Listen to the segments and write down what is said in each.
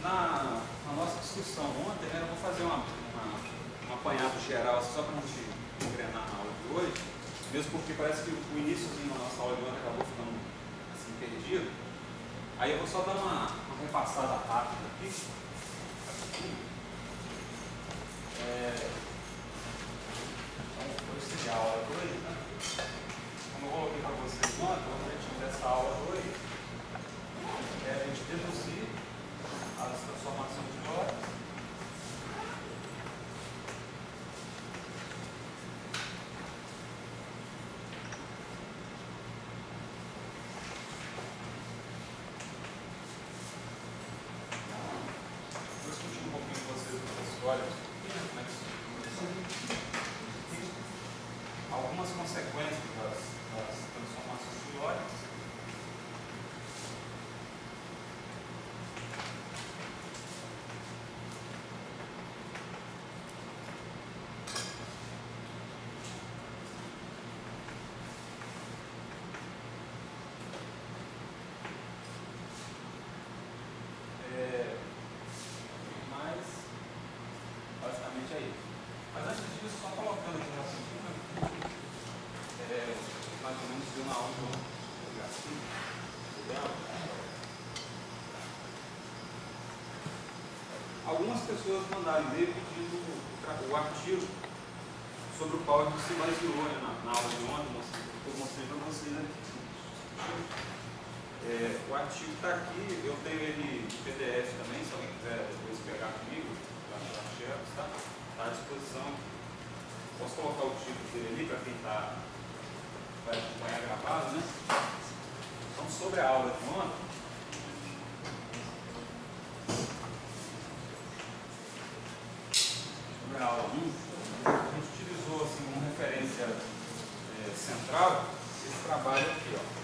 Na nossa discussão ontem, né, eu vou fazer um apanhado geral, assim, só para a gente engrenar na aula de hoje, mesmo porque parece que o iníciozinho da nossa aula de ontem acabou ficando assim, perdido. Aí eu vou só dar uma repassada rápida aqui. Então, hoje seria a aula 2, né? Como eu coloquei para vocês ontem, o objetivo dessa aula 2 é a gente deduzir as transformações de horas. Vou discutir um pouquinho com vocês as histórias, algumas consequências das transformações de horas. Mas, basicamente é isso. Mas antes disso, só colocando aqui rapidinho, mais ou menos viu na aula de ontem. Algumas pessoas mandaram e-mail pedindo o artigo sobre o qual a gente se baseou, né, na aula de ontem, eu mostrei para vocês aqui. O artigo está aqui, eu tenho ele em PDF também, se alguém quiser depois pegar comigo, está à disposição. Posso colocar o título dele ali para quem vai acompanhar gravado, né? Então, sobre a aula de ontem, sobre a aula 1, a gente utilizou assim, como referência central esse trabalho aqui, ó.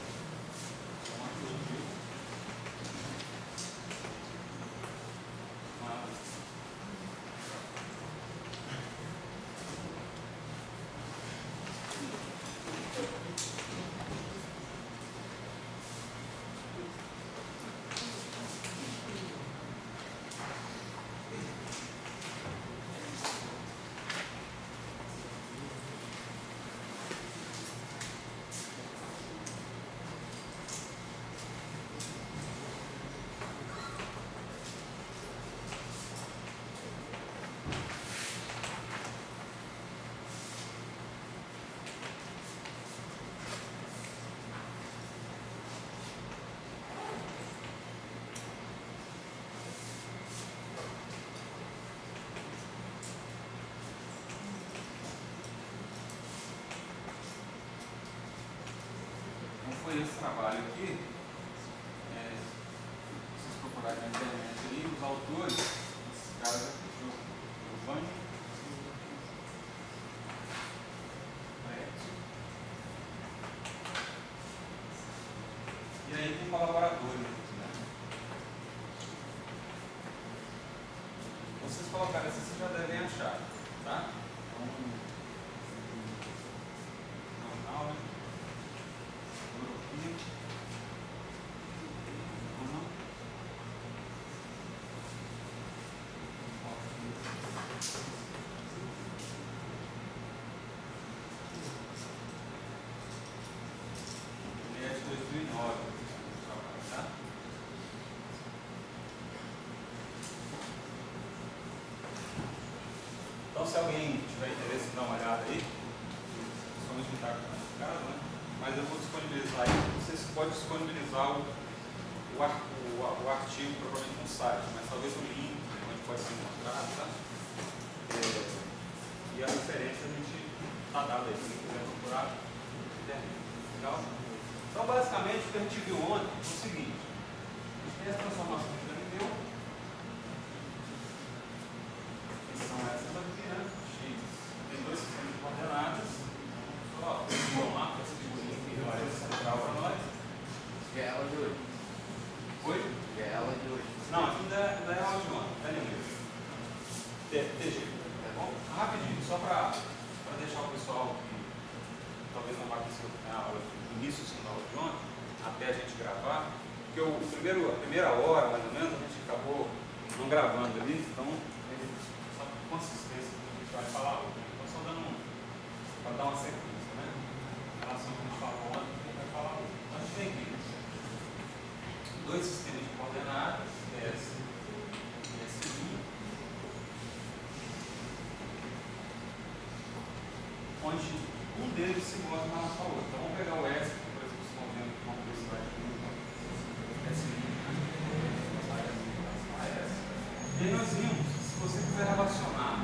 Foi esse trabalho aqui, vocês procurarem na internet aí, os autores, esses caras aqui, Giovanni, e aí tem colaboradores, né? Vocês colocarem assim, vocês já devem achar, tá? Então, se alguém tiver interesse em dar uma olhada aí, somente está classificado, né? Mas eu vou disponibilizar aí, vocês podem disponibilizar o artigo provavelmente no site, mas talvez o link onde pode ser encontrado, tá? E a referência a gente está dada aí, se quiser procurar, legal? Então, basicamente, o que a gente viu ontem é o seguinte: a gente tem as transformações de Galileu, que são essas aqui, né? X tem dois sistemas de coordenadas, só formar essa figurinha aqui, olha, central para nós. Que é aula de hoje. Oi? Que é aula de hoje. Não, ainda é aula de ontem, tá lembrando? TG. Tá bom? Rapidinho, só para deixar o pessoal que talvez não vá conseguir na aula, no início da aula de ontem, até a gente gravar, porque a primeira hora, mais ou menos, a gente acabou estão gravando ali, então, só por consistência que a gente vai falar hoje. Então, só dando para dar uma sequência, né? Em relação ao que a gente falou ontem, a gente vai falar hoje. Então, a gente tem aqui dois sistemas de coordenadas, S e S', onde um deles se mostra na nossa outra. Então, vamos pegar o S, que por exemplo, vocês estão vendo com uma velocidade de S'. E aí nós vimos, se você quiser relacionar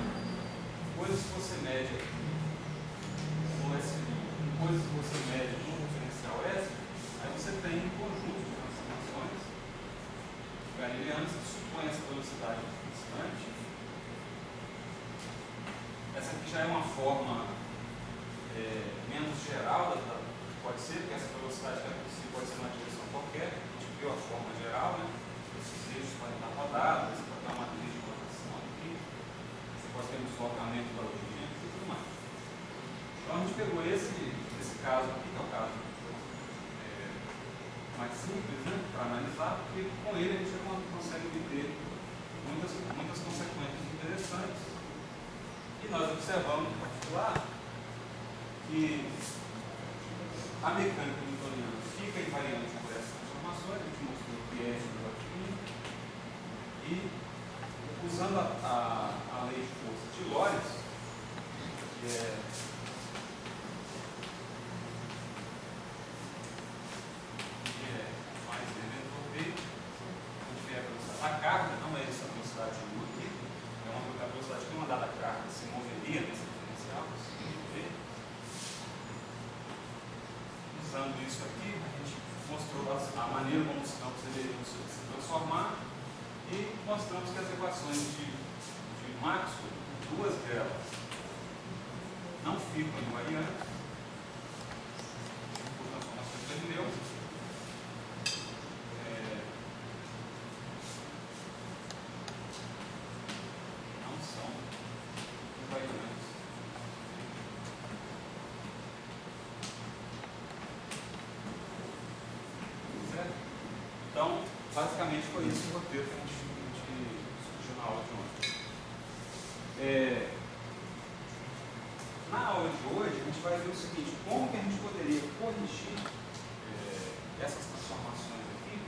coisas que você mede no S' com coisas que você mede no referencial S, aí você tem um conjunto de transformações galileanas que supõem essa velocidade constante. Essa aqui já é uma forma menos geral, pode ser, porque essa velocidade que pode ser uma direção qualquer, a gente viu a forma geral, né? Esses eixos podem estar rodados, você pode ter uma matriz de rotação aqui, você pode ter um deslocamento para o movimento e tudo mais. Então a gente pegou esse caso aqui, que é o caso mais simples, né, para analisar, porque com ele a gente já consegue obter muitas consequências interessantes. E nós observamos em particular que a mecânica newtoniana fica invariante por essas transformações, a gente mostrou que é e usando a lei de força de Lorentz, que é mais vezes V, a gente vê a velocidade da carga, não é essa velocidade de luz aqui, é uma velocidade que uma dada carga se moveria nesse diferencial, usando isso aqui, a gente mostrou a maneira como os campos deveriam se transformar e mostramos que as equações de Maxwell, duas delas, não ficam invariantes por transformações de Galileu. Não são invariantes. Então, basicamente foi isso o roteiro que a gente discutiu na aula de ontem. Na aula de hoje, a gente vai ver o seguinte: como que a gente poderia corrigir essas transformações aqui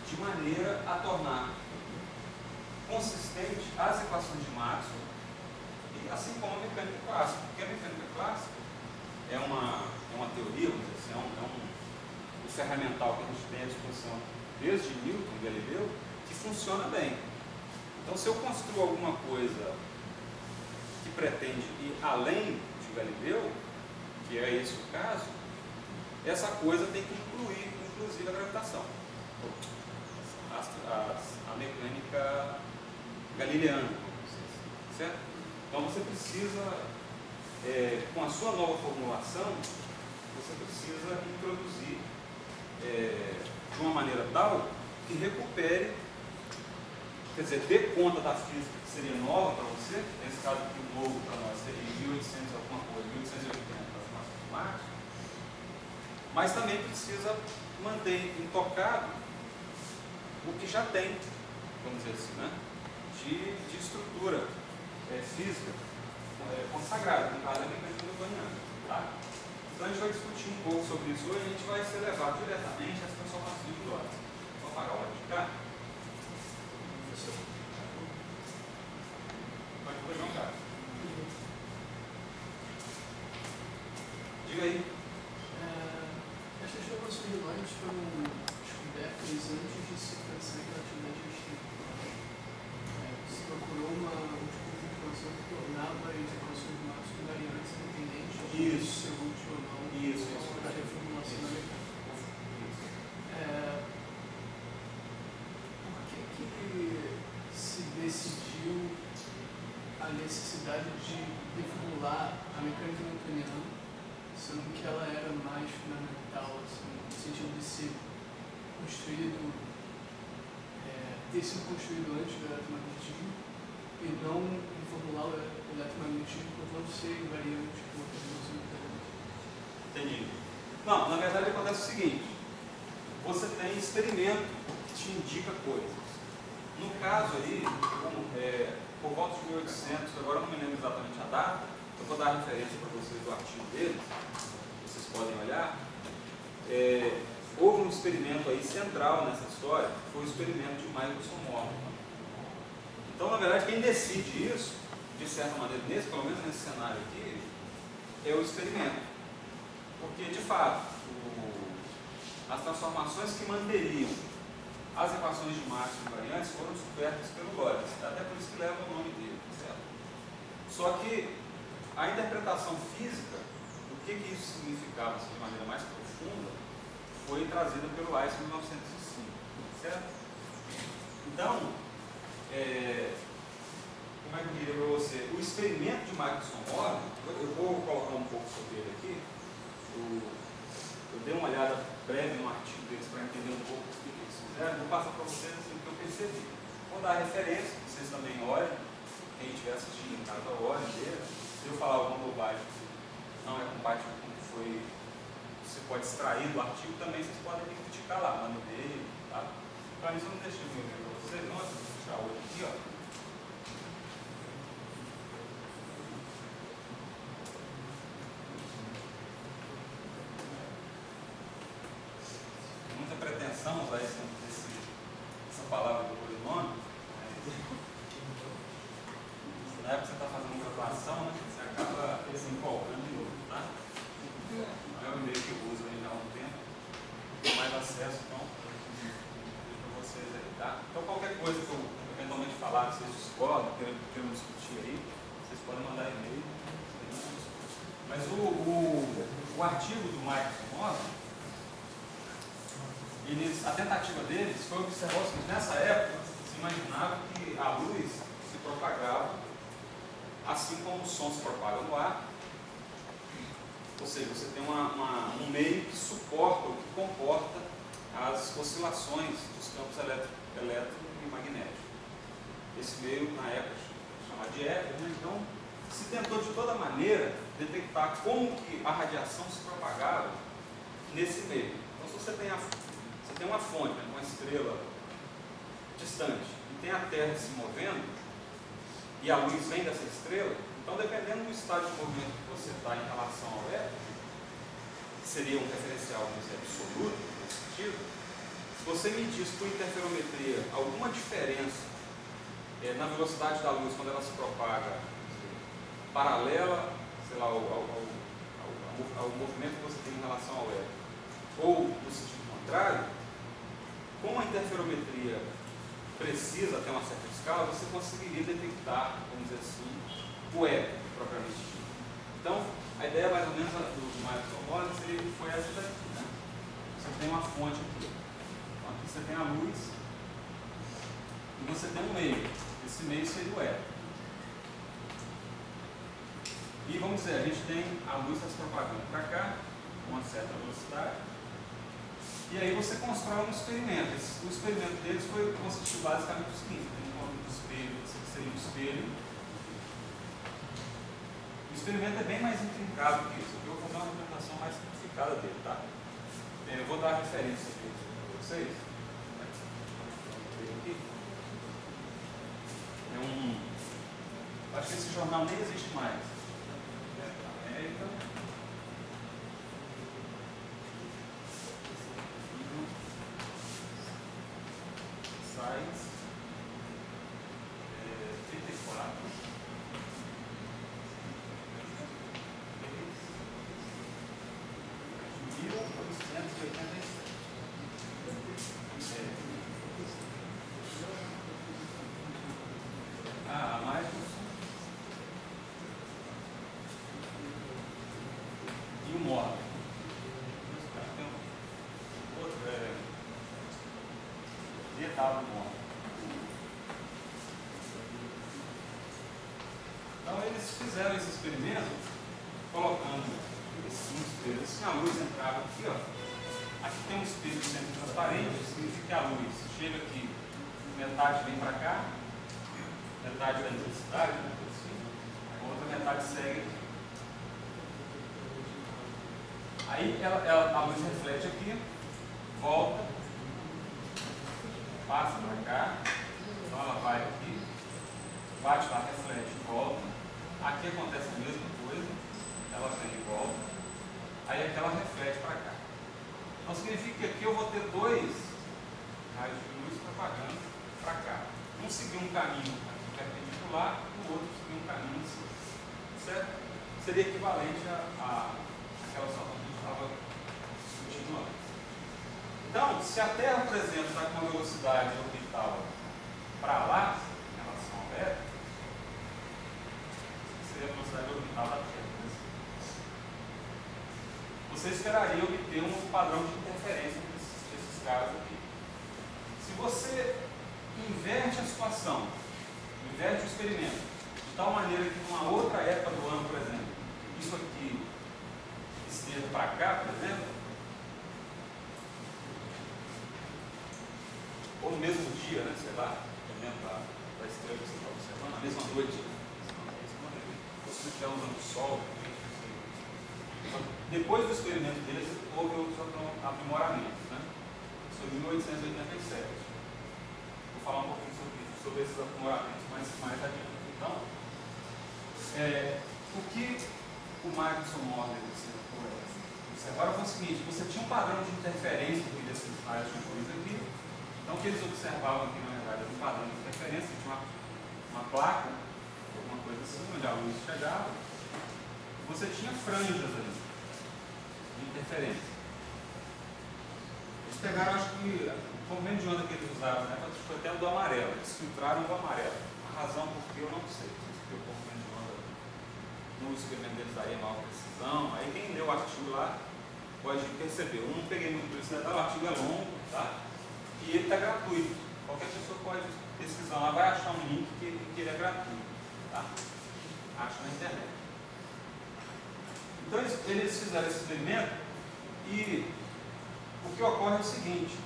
de maneira a tornar consistente as equações de Maxwell, e assim como a mecânica clássica. Porque a mecânica clássica é uma teoria, vamos dizer assim, ferramental que a gente tem à disposição desde Newton e Galileu, que funciona bem. Então, se eu construo alguma coisa que pretende ir além de Galileu, que é esse o caso, essa coisa tem que incluir, inclusive, a gravitação, a mecânica galileana, certo? Então, você precisa, com a sua nova formulação, você precisa introduzir de uma maneira tal que recupere, quer dizer, dê conta da física que seria nova para você, nesse caso aqui o novo para nós seria 1800 alguma coisa, 1880 para as massas de Marx, mas também precisa manter intocado o que já tem, vamos dizer assim, né, de estrutura física consagrada, no caso da mecânica newtoniana, tá? Então a gente vai discutir um pouco sobre isso hoje e a gente vai ser levado diretamente às transformações de Lorentz. Vou apagar o lado de cá. Pode fazer um cara. Diga aí. Essas transformações de Lorentz foram descobertas antes de se pensar em relatividade restrita. Se procurou uma informação que tornava as equações de Maxwell invariantes independentes de ser útil ou não. Isso. A reformulação da mecânica. Por que se decidiu a necessidade de reformular a mecânica newtoniana, sendo que ela era mais fundamental, assim, no sentido de ser construído, ter sido construído antes do eletromagnetismo, e não reformular o eletromagnetismo por não ser invariante por transformação mecânica? Entendi. Não, na verdade acontece o seguinte: você tem experimento que te indica coisas. caso aí, por volta de 1800, agora eu não me lembro exatamente a data, eu vou dar a referência para vocês do artigo deles, vocês podem olhar. Houve um experimento aí central nessa história, que foi o experimento de Michelson Morley. Então, na verdade, quem decide isso, de certa maneira, pelo menos nesse cenário aqui, é o experimento. Porque, de fato, as transformações que manteriam as equações de Maxwell invariantes foram descobertas pelo Lorentz, até por isso que leva o nome dele, certo? Só que a interpretação física do que isso significava assim, de maneira mais profunda foi trazida pelo Einstein em 1905, certo? Então, como é que eu diria para você? O experimento de Michelson-Morley, eu vou colocar um pouco sobre ele aqui. Eu dei uma olhada breve no artigo deles para entender um pouco o que eles fizeram. Vou passar para vocês assim, o que eu percebi. Vou dar referência, vocês também olhem. Quem estiver assistindo em casa, olhem dele. Se eu falar alguma bobagem que não é compatível com o que foi, você pode extrair do artigo, também vocês podem me criticar lá, mano dele, tá? Para isso eu não deixei o meu para vocês, não. Vou deixar o outro aqui, ó. Muita pretensão usar essa palavra depois do nome, mas na época que você está fazendo graduação, né, você acaba se empolgando de novo, tá? Não é o e-mail que eu uso aí já há um tempo, tem mais acesso, então deixo para vocês aí, tá? Então qualquer coisa que eu eventualmente falar, que vocês discordam, queiram discutir aí, vocês podem mandar e-mail. Mas o artigo do Michelson-Morley, a tentativa deles foi observar o seguinte: nessa época se imaginava que a luz se propagava assim como o som se propaga no ar, ou seja, você tem um meio que suporta ou que comporta as oscilações dos campos elétrico e magnético. Esse meio, na época, chamado de éter, né? Então se tentou de toda maneira detectar como que a radiação se propagava nesse meio. Então, se você tem uma fonte, uma estrela distante, e tem a Terra se movendo, e a luz vem dessa estrela, então dependendo do estado de movimento que você está em relação ao éter, que seria um referencial absoluto, nesse sentido, se você medisse por interferometria alguma diferença na velocidade da luz quando ela se propaga paralela, sei lá, ao movimento que você tem em relação ao éter, ou no sentido contrário, como a interferometria precisa ter uma certa escala, você conseguiria detectar, vamos dizer assim, o éter propriamente dito. Então, a ideia mais ou menos do Michelson-Morley foi essa daqui, né? Você tem uma fonte aqui. Então, aqui você tem a luz e você tem um meio. Esse meio seria o éter. E vamos dizer, a gente tem a luz está se propagando para cá, com uma certa velocidade. E aí você constrói um experimento. O experimento deles consistiu basicamente o seguinte: tem um conjunto de espelho, esse aqui seria um espelho. O experimento é bem mais intrincado que isso. Eu vou fazer uma apresentação mais simplificada dele, tá? Eu vou dar a referência aqui para vocês. Aqui. Acho que esse jornal nem existe mais. América. Science 34 de 1987. A Michelson e o Morley. Tem outro detalhe do Morley. Então eles fizeram esse experimento colocando esse espelho assim, a luz entrava aqui, ó. Aqui tem um espelho sempre transparente, significa que a luz chega aqui, metade vem para cá, metade da intensidade, né, assim, a outra metade segue aqui. Aí a luz reflete aqui, volta, passa para cá, então ela Aqui acontece a mesma coisa, ela vem e volta, aí aquela reflete para cá. Então significa que aqui eu vou ter dois raios de luz propagando para cá. Um seguir um caminho aqui perpendicular, o outro seguir um caminho assim. Certo? Seria equivalente àquela situação que a gente estava discutindo antes. Então, se a Terra, por exemplo, está com uma velocidade orbital para lá, em relação ao Eco, seria a velocidade orbital da Terra. Você esperaria obter um padrão de interferência desses caras aqui. Se você inverte a situação, inverte o experimento, de tal maneira que numa outra época do ano, por exemplo, isso aqui esteja para cá, por exemplo, ou no mesmo dia, né, sei lá, dependendo da estrela que você está observando, na mesma noite, ou se você estiver usando o sol, depois do experimento deles, houve outros aprimoramentos, né? Isso foi em 1887. Vou falar um pouquinho sobre esses aprimoramentos mais adiante. Então, o que o Michelson Morley observaram foi o seguinte: você tinha um padrão de interferência desses raios de luz aqui. Então, o que eles observavam aqui, na verdade, era um padrão de interferência, tinha uma placa, alguma coisa assim, onde a luz chegava. Você tinha franjas ali de interferência. Eles pegaram, acho que, o convênio de onda que eles usaram, né, foi até o do amarelo, eles filtraram o amarelo. A razão por que eu não sei, porque o convênio de onda no experimento deles aí é maior precisão. Aí quem leu o artigo lá pode perceber. Eu não peguei muito isso, né? O artigo é longo, tá? E ele está gratuito. Qualquer pessoa pode pesquisar lá, vai achar um link que ele é gratuito, tá? Acha na internet. Então eles fizeram esse experimento e o que ocorre é o seguinte: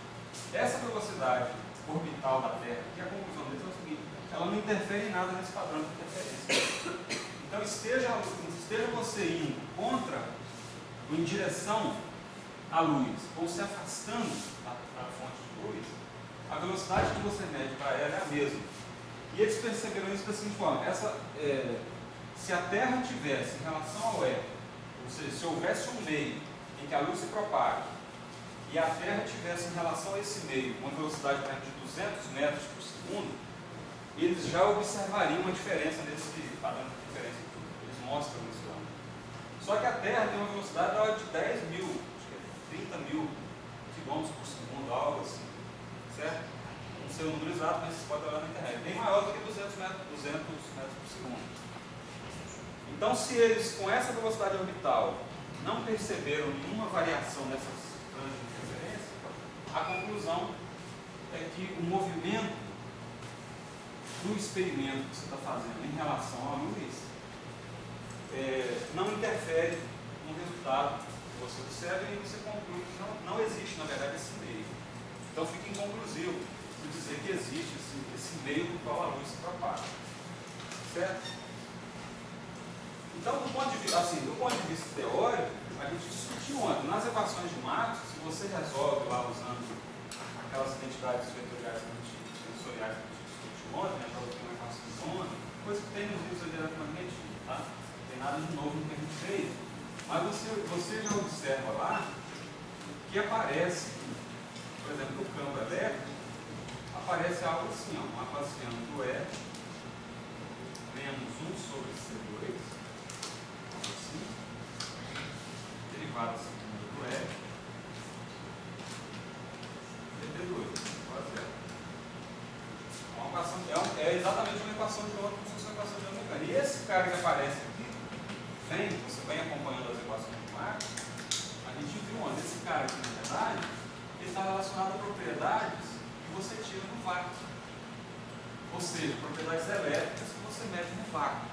essa velocidade orbital da Terra, que a conclusão deles é o seguinte, ela não interfere em nada nesse padrão de interferência. Então esteja você indo contra ou em direção à luz, ou se afastando da fonte de luz, a velocidade que você mede para ela é a mesma. E eles perceberam isso da seguinte forma: se a Terra tivesse em relação ao Eco, ou seja, se houvesse um meio em que a luz se propaga e a Terra tivesse em relação a esse meio uma velocidade de 200 metros por segundo, eles já observariam uma diferença nesse padrão de diferença. Eles mostram isso lá. Só que a Terra tem uma velocidade de 10 mil, acho que é 30 mil quilômetros por segundo, algo assim. Certo? Não sei o número exato, mas vocês podem olhar na internet. Bem maior do que 200 metros por segundo. Então, se eles, com essa velocidade orbital, não perceberam nenhuma variação nessas franjas de interferência, a conclusão é que o movimento do experimento que você está fazendo em relação à luz não interfere no resultado que você observa, e você conclui que não existe, na verdade, esse meio. Então, fica inconclusivo de dizer que existe esse meio no qual a luz se propaga. Certo? Então, do ponto de vista teórico, a gente discutiu ontem. Nas equações de Maxwell, se você resolve lá usando aquelas identidades vetoriais sensoriais que a gente discutiu ontem, né, para obter uma equação de onda, coisa que tem nos livros de eletromagnetismo, tá? Não tem nada de novo no que a gente fez. Mas você já observa lá que aparece, por exemplo, no campo elétrico, aparece algo assim, ó, uma Laplaciano do E menos 1 sobre C2, assim, derivada segunda do E, dt2, igual a zero. É exatamente uma equação de onda, como se fosse uma equação de onda mecânica. E esse cara que aparece aqui, você vem acompanhando as equações de Maxwell, a gente viu onde esse cara aqui, na verdade, ele está relacionado a propriedades que você tira no vácuo. Ou seja, propriedades elétricas que você mede no vácuo.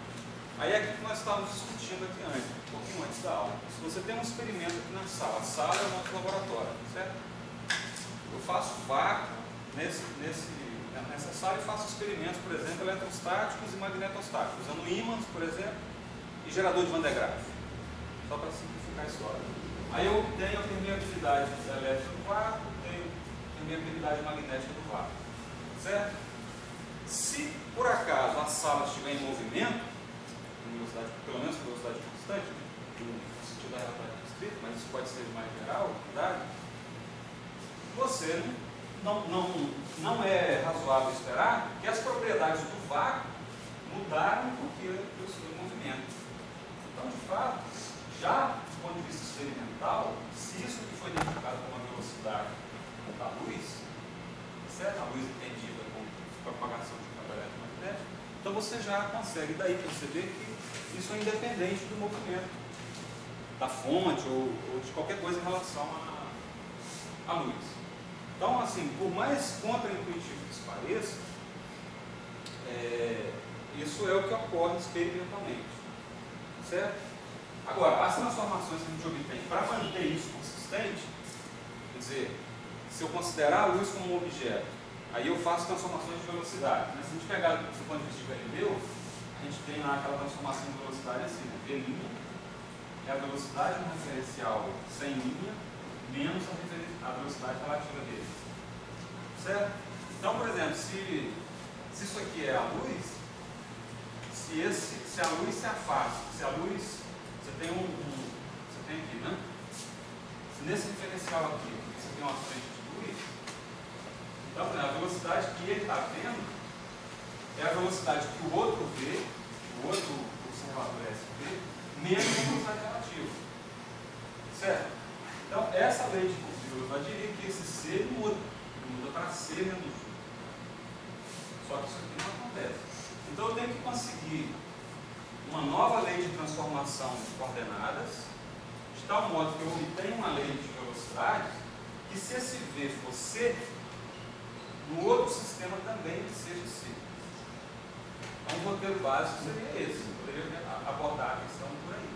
Aí é aquilo que nós estávamos discutindo aqui antes, um pouquinho antes da aula. Se você tem um experimento aqui na sala, a sala é o nosso laboratório, certo? Eu faço vácuo nessa sala e faço experimentos, por exemplo, eletrostáticos e magnetostáticos, usando ímãs, por exemplo, e gerador de Van de Graaff. Só para simplificar a história. Aí eu tenho a permeabilidade elétrica do vácuo, tenho a permeabilidade magnética do vácuo. Certo? Se por acaso a sala estiver em movimento, velocidade, pelo menos com velocidade constante, no sentido da relatividade restrita, mas isso pode ser de mais geral, verdade? Você não é razoável esperar que as propriedades do vácuo mudaram porque do seu movimento. Então, de fato, já do ponto de vista experimental, se isso que foi identificado como a velocidade da luz, certo? A luz entendida como propagação de campo eletromagnético, então você já consegue daí perceber que isso é independente do movimento da fonte ou de qualquer coisa em relação à luz. Então, assim, por mais contraintuitivo que isso pareça, isso é o que ocorre experimentalmente, certo? Agora, as transformações que a gente obtém para manter isso consistente, quer dizer, se eu considerar a luz como um objeto, aí eu faço transformações de velocidade. Mas se a gente pegar do ponto de vista de Galileu, a gente tem lá aquela transformação de velocidade assim, né? V' é a velocidade no referencial sem linha menos a velocidade relativa dele. Certo? Então, por exemplo, se isso aqui é a luz, se a luz se afasta, se a luz, você tem aqui, né? Se nesse referencial aqui, você tem uma frente de luz, então, a velocidade que ele está vendo é a velocidade que o outro vê, o outro observador S vê, menos a velocidade relativa. Certo? Então, essa lei de velocidade diria que esse C muda para C menos 1. Só que isso aqui não acontece. Então, eu tenho que conseguir uma nova lei de transformação de coordenadas, de tal modo que eu obtenha uma lei de velocidade, que se esse V for C, no outro sistema também seja C. Então, o roteiro básico seria esse. Eu poderia abordar a questão por aí.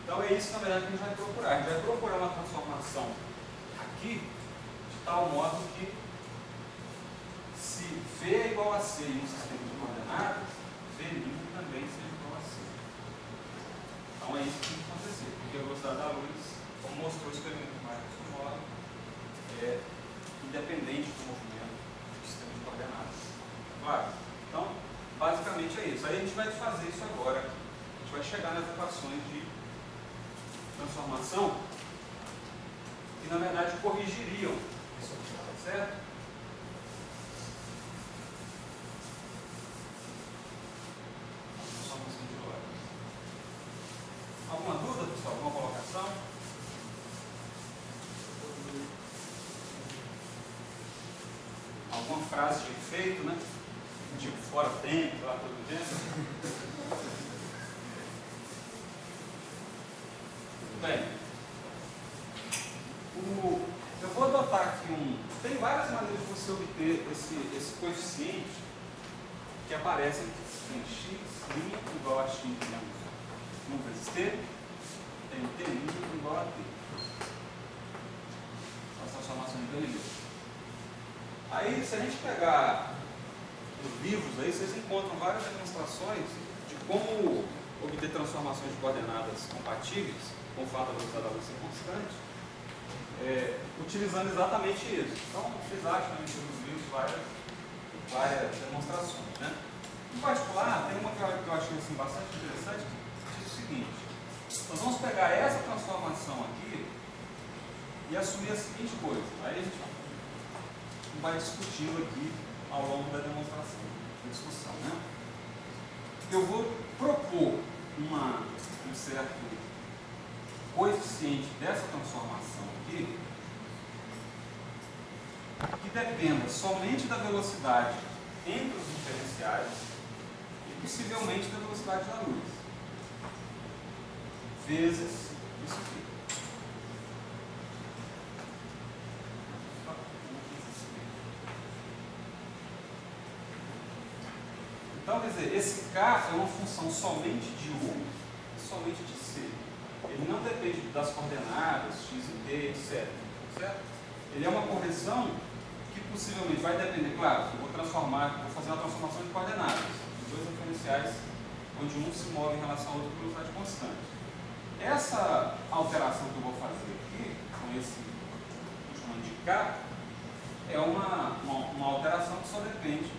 Então, é isso, na verdade, que a gente vai procurar. A gente vai procurar uma transformação aqui, de tal modo que, se V é igual a C em um sistema de coordenadas, V' também seja igual a C. Então, é isso que tem que acontecer. Porque a velocidade da luz, como mostrou o experimento do Marcos Moro, é independente do movimento do sistema de coordenadas. Claro? Então, basicamente é isso. Aí a gente vai fazer isso agora. A gente vai chegar nas equações de transformação que, na verdade, corrigiriam isso aqui, certo? Alguma dúvida, pessoal? Alguma colocação? Alguma frase de efeito, né? Tipo, fora tempo, sei lá, todo tempo. Bem, eu vou adotar aqui tem várias maneiras de você obter esse coeficiente que aparece aqui. Tem x' igual a x menos 1 vezes t, tem t' igual a t. As transformações de Galileu. Aí, se a gente pegar os livros aí, vocês encontram várias demonstrações de como obter transformações de coordenadas compatíveis com o fato da velocidade da luz ser constante, utilizando exatamente isso. Então, vocês acham nos livros várias demonstrações, né? Em particular, tem uma que eu achei assim, bastante interessante, que diz o seguinte: nós vamos pegar essa transformação aqui e assumir a seguinte coisa. Aí a gente vai discutindo aqui ao longo da demonstração, da discussão, né? Eu vou propor um certo coeficiente dessa transformação aqui que dependa somente da velocidade entre os diferenciais e possivelmente da velocidade da luz, vezes isso aqui. Então, quer dizer, esse K é uma função somente de U e somente de C. Ele não depende das coordenadas, x e t, etc. Certo? Ele é uma correção que possivelmente vai depender, claro, eu vou fazer uma transformação de coordenadas, de dois referenciais, onde um se move em relação ao outro com velocidade constante. Essa alteração que eu vou fazer aqui, com esse que eu chamo de K, é uma alteração que só depende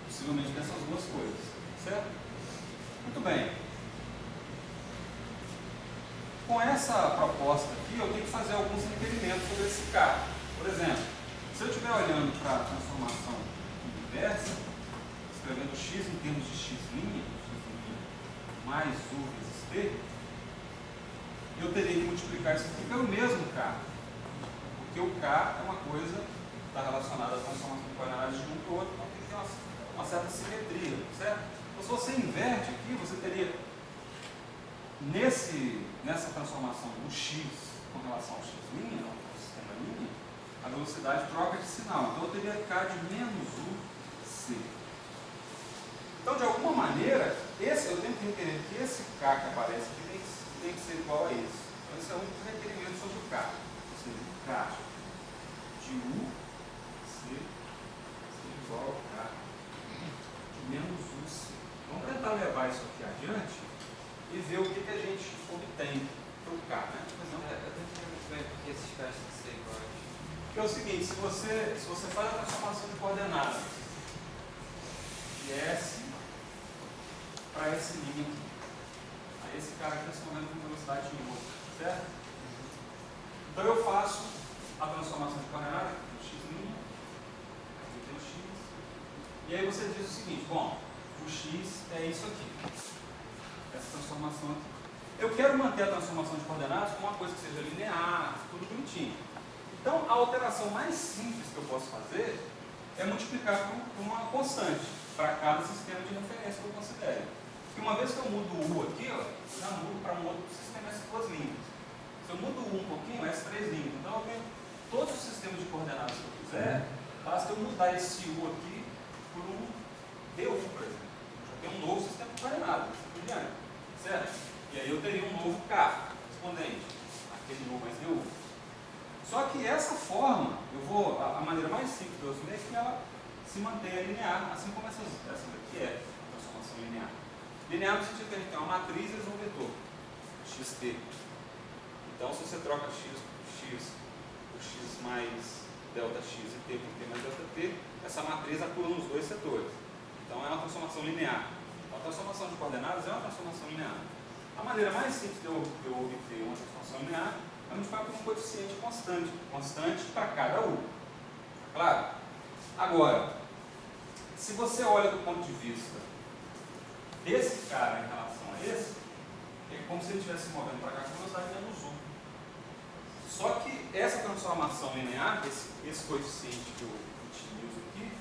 possivelmente dessas duas coisas, certo? Muito bem. Com essa proposta aqui, eu tenho que fazer alguns requerimentos sobre esse K. Por exemplo, se eu estiver olhando para a transformação inversa, escrevendo x em termos de x' mais u vezes t, eu teria que multiplicar isso aqui pelo mesmo K. Porque o K é uma coisa que está relacionada à transformação de coordenadas de um para o outro, então tem que ter uma certa simetria, certo? Então, se você inverte aqui, você teria nessa transformação do x com relação ao x', ao sistema linha, a velocidade troca de sinal. Então eu teria K de menos uc. Então, de alguma maneira, eu tenho que requerer que esse K que aparece aqui tem que ser igual a esse. Então esse é o único requerimento sobre o K. Ou seja, o K de u ser igual ao K de menos uc. Vamos tentar levar isso aqui adiante e ver o que a gente obtém para o K, né? Eu tenho que ver muito bem porque esses caras têm que ser iguais. Porque é o seguinte, se você faz a transformação de coordenadas de S para esse linha aqui, aí esse cara aqui transformando com velocidade em outra, certo? Então eu faço a transformação de coordenadas do x', aqui tem o x, e aí você diz o seguinte, bom, o x é isso aqui, essa transformação aqui. Eu quero manter a transformação de coordenadas com uma coisa que seja linear, tudo bonitinho. Então, a alteração mais simples que eu posso fazer é multiplicar por uma constante para cada sistema de referência que eu considere. Porque uma vez que eu mudo o U aqui, ó, eu já mudo para um outro sistema S2 linhas. Se eu mudo o U um pouquinho, S3 linhas. Então, eu tenho todos os sistemas de coordenadas que eu quiser, basta eu mudar esse U aqui por um DU, por exemplo. Eu tenho um novo sistema de coordenadas, assim por diante. Certo? E aí eu teria um novo K correspondente, aquele U mais DU. Só que essa forma, a maneira mais simples de eu assumir é que ela se mantenha linear, assim como essa daqui é a transformação linear. Linear no sentido que a gente tem uma matriz e um vetor, xt. Então, se você troca x por x mais delta x e t por t mais delta t, essa matriz atua nos dois setores. Então, é uma transformação linear. A transformação de coordenadas é uma transformação linear. A maneira mais simples de eu obter uma transformação linear é multiplicar por um coeficiente constante para cada U. Claro? Agora, se você olha do ponto de vista desse cara em relação a esse, é como se ele estivesse movendo para cá com velocidade menos U. Só que essa transformação linear, esse coeficiente que eu utilizo aqui,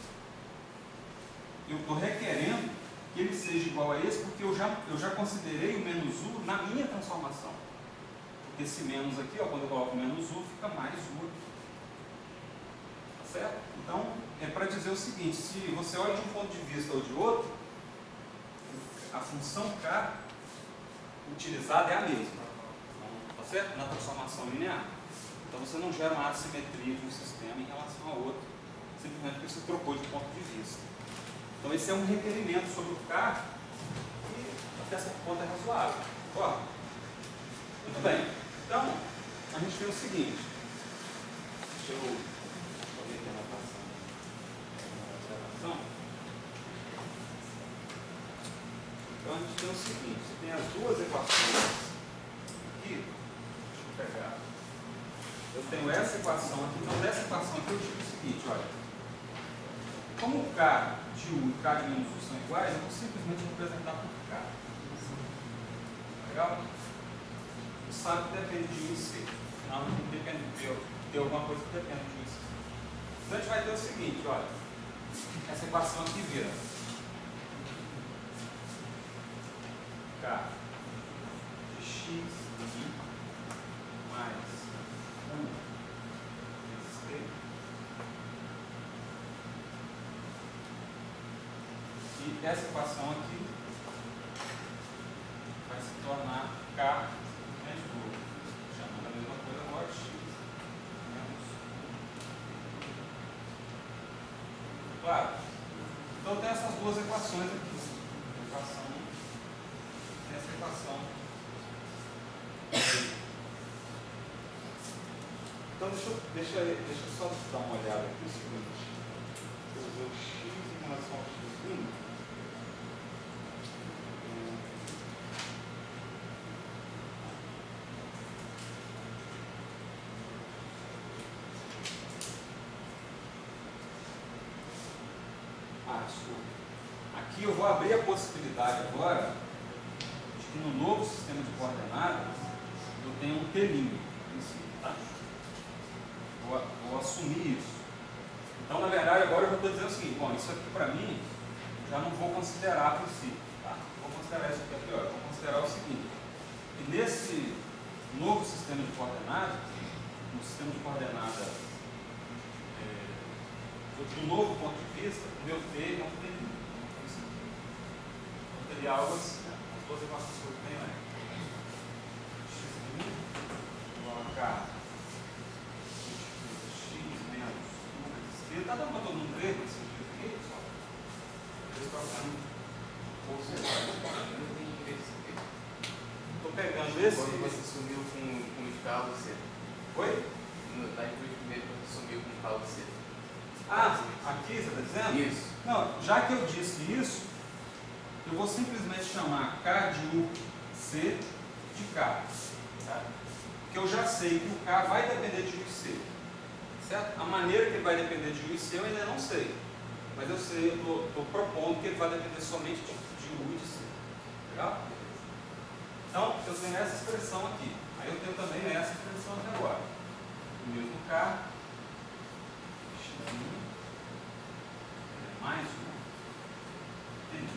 eu estou requerendo que ele seja igual a esse, porque eu já considerei o menos U na minha transformação. Porque esse menos aqui, ó, quando eu coloco menos U, fica mais U aqui. Tá certo? Então, é para dizer o seguinte, se você olha de um ponto de vista ou de outro, a função K utilizada é a mesma. Tá certo? Na transformação linear. Então, você não gera uma assimetria de um sistema em relação ao outro, simplesmente porque você trocou de ponto de vista. Então, esse é um requerimento sobre o K e até certo ponto é razoável. Ó, muito bem. Então, a gente tem o seguinte. Deixa eu ver aqui a gravação. Então, a gente tem o seguinte. Você tem as duas equações aqui. Deixa eu pegar. Eu tenho essa equação aqui. Então, dessa equação aqui eu digo o seguinte, olha. Como o K de U e K de menos U são iguais, eu vou simplesmente representar por K. Legal? Você sabe que depende de U e C. Afinal, não depende de alguma coisa que depende de U e C. Então a gente vai ter o seguinte, olha. Essa equação aqui vira K de x I mais 1 vezes T. E essa equação aqui vai se tornar K, chamando a mesma coisa agora, x menos 1. Claro? Então tem essas duas equações aqui. Essa equação. Então deixa eu só dar uma olhada aqui o seguinte. Eu usei o x em relação ao x'. desculpa. Aqui eu vou abrir a possibilidade agora de que no novo sistema de coordenadas eu tenha um telinho em cima, tá? Vou assumir isso. Então, na verdade, agora eu estou dizendo o seguinte: bom, isso aqui para mim já não vou considerar a princípio, tá? Vou considerar isso aqui a priori. Vou considerar o seguinte: que nesse novo sistema de coordenadas, no sistema de coordenadas do novo ponto de vista, o meu T é um telinho. Então, teria algo assim, né? As duas equações que eu tenho é x' igual a k x menos 1 vezes t. Está dando para todo mundo ver nesse sentido aqui, pessoal? Estou pegando esse. Quando você sumiu com o escalo C. Oi? Na inclui primeiro você sumiu com o escalo C. Ah, aqui você está dizendo? Isso. Não, já que eu disse isso, eu vou simplesmente chamar K de U C de K. Tá? Porque eu já sei que o K vai depender de U e C. Certo? A maneira que ele vai depender de U e C eu ainda não sei. Mas eu sei, eu estou propondo que ele vai depender somente de U e de C. Legal? Então, eu tenho essa expressão aqui. Aí eu tenho também essa expressão até agora. O mesmo K, x' mais 1. Entendi.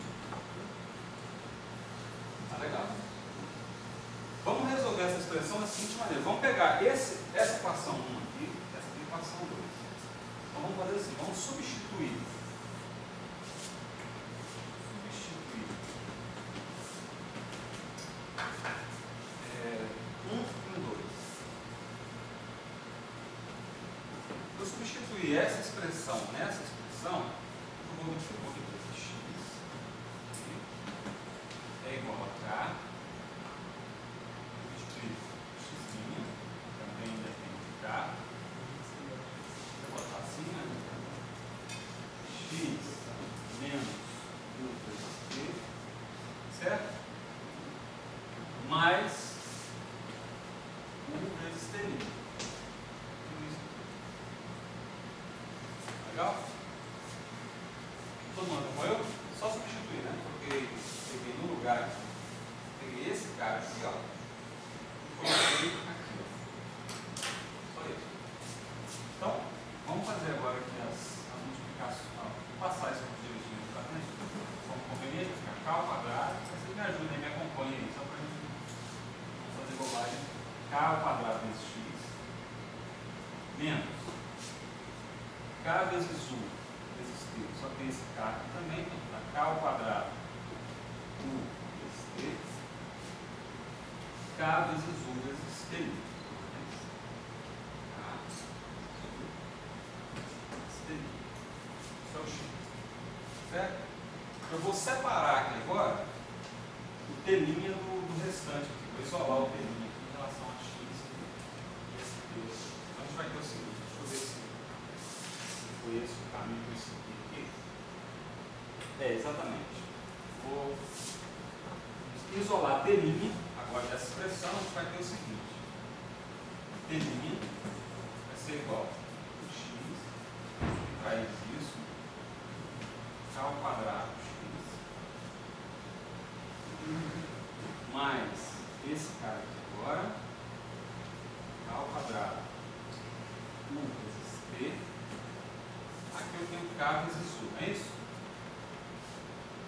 Tá legal. Vamos resolver essa expressão da seguinte maneira. Vamos pegar essa equação 1 aqui, essa aqui é a equação 2. Então vamos fazer assim, vamos substituir. Eu substituir essa expressão nessa expressão, eu vou dizer que x é igual a k, substituir x' também depende de k, vou botar assim, né? X menos u vezes t, certo? Mais u vezes t'. Legal? Todo mundo acompanhou? Só substituir, né? Porque peguei no lugar aqui, peguei esse cara aqui, ó, e coloquei aqui, ó. Só isso. Então, vamos fazer agora aqui as multiplicações. Vou passar isso aqui direitinho para frente. Como conveniente, ficar k ao quadrado. Vocês me ajudem, me acompanhem aí, só para a gente não fazer bobagem. K ao quadrado vezes x menos k vezes u vezes t, só tem esse k aqui também, então tá k ao quadrado u vezes t, k vezes u vezes t. Isso é o x. Certo? Eu vou separar aqui agora o t' do restante aqui. Vou isolar o t' aqui em relação a x e esse t. Então a gente vai ter o seguinte, deixa eu ver se foi esse o caminho que eu segui aqui. É, exatamente. Vou isolar t' agora dessa expressão, a gente vai ter o seguinte. T' vai ser igual a x, que traz isso, k ao quadrado x, mais esse cara aqui agora, k ao quadrado 1 vezes t. Aqui eu tenho k vezes u, não é isso?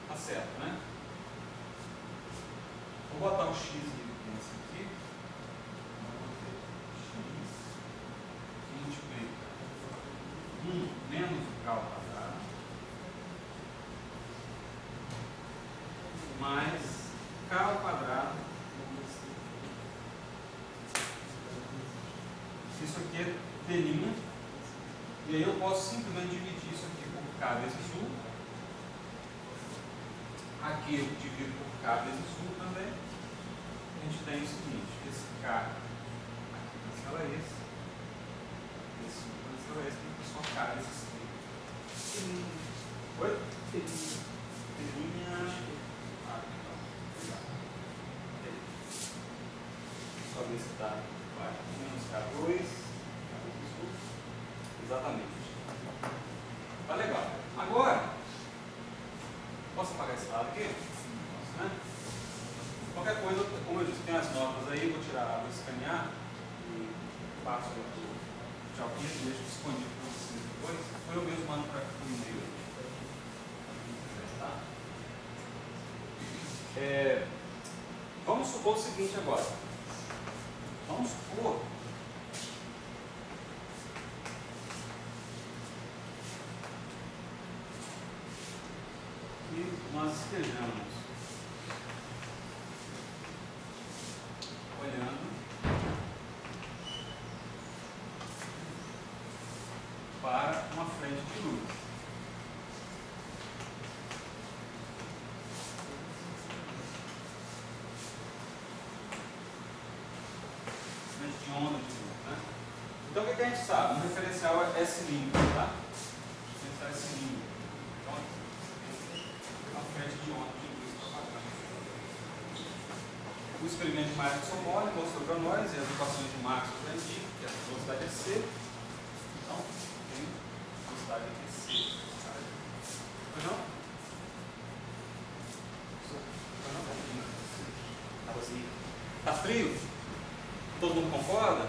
Tá certo, né? Vou botar o x de evidência aqui. Vou ter x que multiplica 1 menos o k ao quadrado mais k ao quadrado. Isso aqui é t'. E aí eu posso simplesmente dividir isso aqui por k vezes u. Aqui eu divido por k vezes u também. A gente tem o seguinte, esse k aqui cancela esse u cancela esse, tem só k vezes t. Oi? Telinha. Ah, então. Obrigado. Só ver se está menos k2. Exatamente. Tá legal. Agora, aqui. Né? Qualquer coisa, como eu disse, tem as notas aí, vou tirar, vou escanear e passo para o Tchalquinho, deixo disponível para vocês depois. Foi eu mesmo mando para o e-mail. Tá? Vamos supor o seguinte agora. Vamos supor que nós estejamos olhando para uma frente de luz. Frente de onda de luz, né? Então o que a gente sabe? O referencial é S', tá? O referencial é S'. Então, a frente de onda de luz propagando. O experimento de Marx-Somoli mostrou para nós e as equações de Marx para indicar que a velocidade é C. Então, tem velocidade aqui C. Foi não? Foi não? Tá assim. Tá frio? Todo mundo concorda?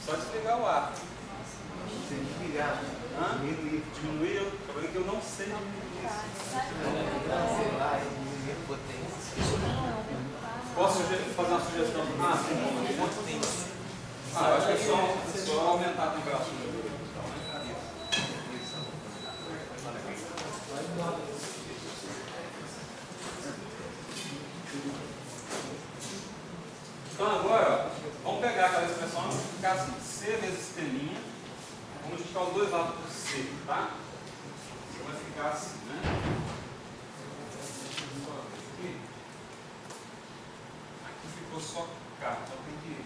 Só desligar o ar. Você desligar, Diminuir, eu falei que eu não sei diminuir isso. sei lá, diminuir a potência. Posso fazer uma sugestão? Sim, Potência. eu acho que é só aumentar a temperatura. Então agora, vamos pegar aquela expressão e multiplicar assim, C vezes T', vamos multiplicar os dois lados por C, tá? Você vai ficar assim, né? Aqui ficou só K, então tem que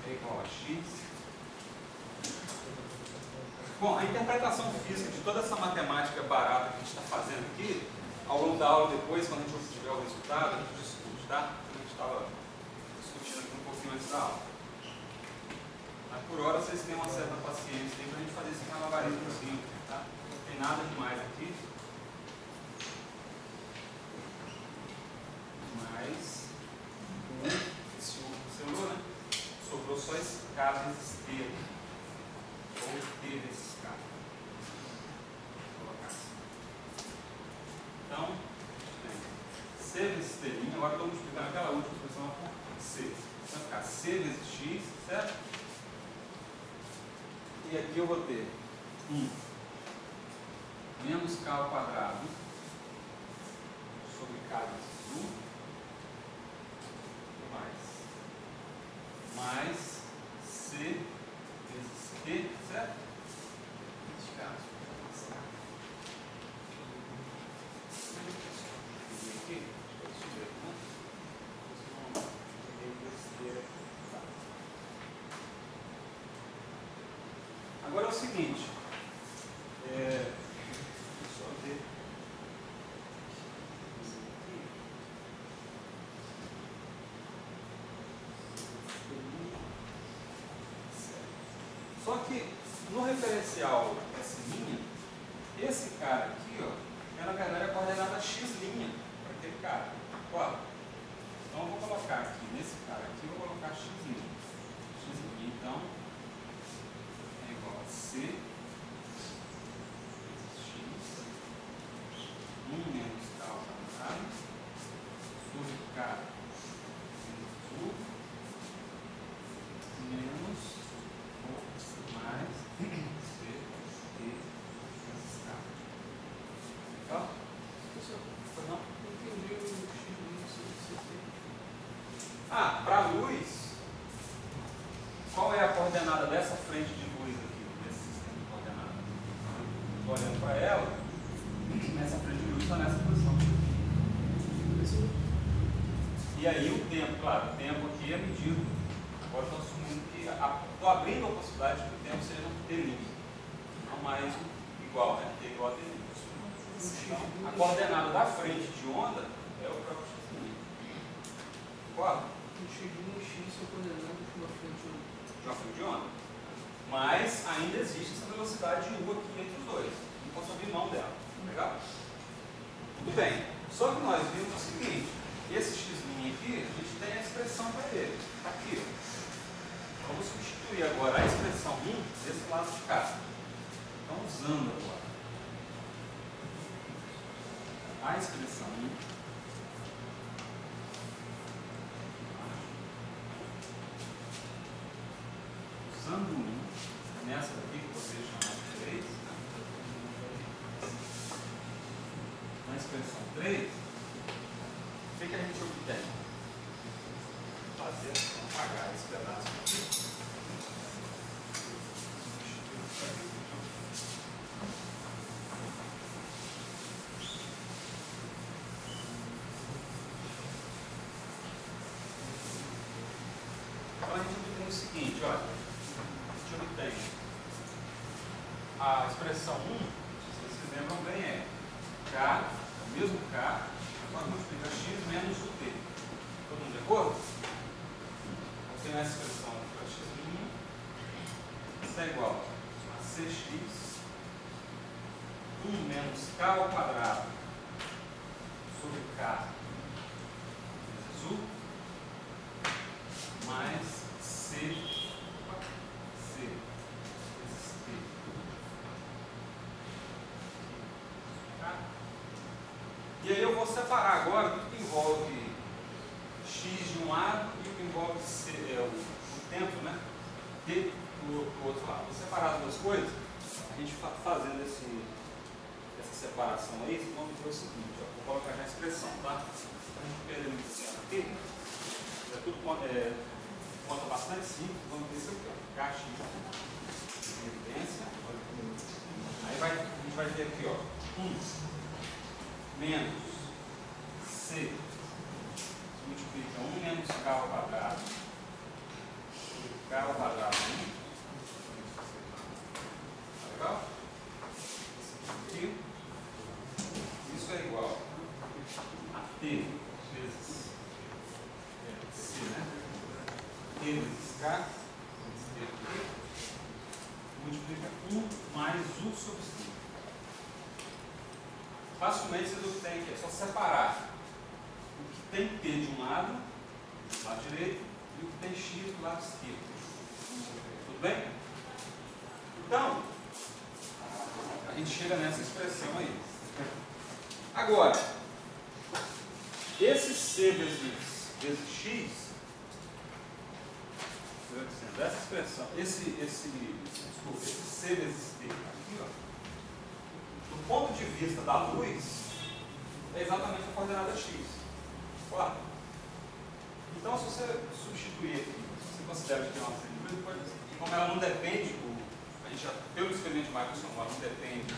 T' é igual a X. Bom, a interpretação física de toda essa matemática barata que a gente está fazendo aqui, ao longo da aula depois, quando a gente tiver o resultado, a gente discute, tá? A gente estava discutindo aqui um pouquinho antes da aula. Mas por hora vocês têm uma certa paciência aí para a gente fazer esse malabarismo, tá? Não tem nada demais aqui. Mas, esse sobrou, né? Sobrou só esse K vezes T aqui. Ou T vezes K. Vou colocar assim. Então, C vezes T', agora estou multiplicando aquela última expressão por C. Então vai ficar C vezes X, certo? E aqui eu vou ter 1 menos K ao quadrado sobre K vezes 1 mais C vezes T, certo? Nesse caso, aqui, agora é o seguinte, deixa eu ver. Só que no referencial S', esse cara aqui, ó, é na verdade a coordenada X' para aquele cara. Ó, então eu vou colocar aqui, nesse cara aqui, eu vou colocar X'. X', então, é igual a C X, 1 menos K ao quadrado, sobre K vezes 1, menos mais C, T, vezes K. Legal? Não? Não entendi o X'. Para a luz, qual é a coordenada dessa frente de luz aqui, desse sistema de coordenadas? Estou olhando para ela, essa frente de luz está nessa posição. E aí o tempo, claro, o tempo aqui é medido. Agora estou assumindo que, estou abrindo a possibilidade de que o tempo seja um T', não mais igual, né? T igual a T'. Então, a coordenada da frente de onda é o próprio X'. Concorda? Um X e um X são coordenadas de uma frente de onda. De uma frente de onda. Mas ainda existe essa velocidade de U aqui entre os dois. Não posso abrir mão dela. Legal? Muito bem. Só que nós vimos o seguinte: esse x' aqui, a gente tem a expressão para ele. Está aqui. Vamos substituir agora a expressão 1 desse lado de cá. Então, usando agora a expressão 1. Usando 1 nessa daqui que vocês chamam de 3, na expressão 3, o que a gente obtém? Vamos apagar esse pedaço aqui. Então a gente obtém o seguinte, olha. A gente obtém a expressão 1, se vocês se lembram bem, é K, o mesmo K, agora multiplica x menos o t. Todo mundo de acordo? Eu tenho essa expressão para x', isso é igual a cx 1 menos k ao quadrado sobre k vezes u mais c vezes t. Tá? E aí eu vou separar agora tudo que envolve x de um lado e o que envolve o tempo, né? T do outro lado. Vou separar as duas coisas. A gente fazendo essa separação aí, vocês vão ver o seguinte, ó, vou colocar já a expressão, tá? Para a gente perder muito tempo aqui, é tudo conta bastante simples, vamos ver isso aqui, ó. Kx em evidência. Aí a gente vai ter aqui, ó, 1 menos c multiplica 1 menos k ao quadrado sobre k ao quadrado 1. Tá legal? Aqui. Isso é igual a t vezes c, né? T vezes k vezes t aqui, multiplica 1 mais u sobre c. Facilmente vocês obtêm aqui, é só separar o que tem t de um lado direito, e o que tem x do lado esquerdo. Tudo bem? Então, a gente chega nessa expressão aí. Agora, esse c vezes x, dessa expressão, esse c vezes t aqui, ó, do ponto de vista da luz, é exatamente a coordenada x. Claro. Então, se você substituir aqui, se você considera que tem uma série de luz, como ela não depende, a gente já, pelo experimento de Michelson, ela não depende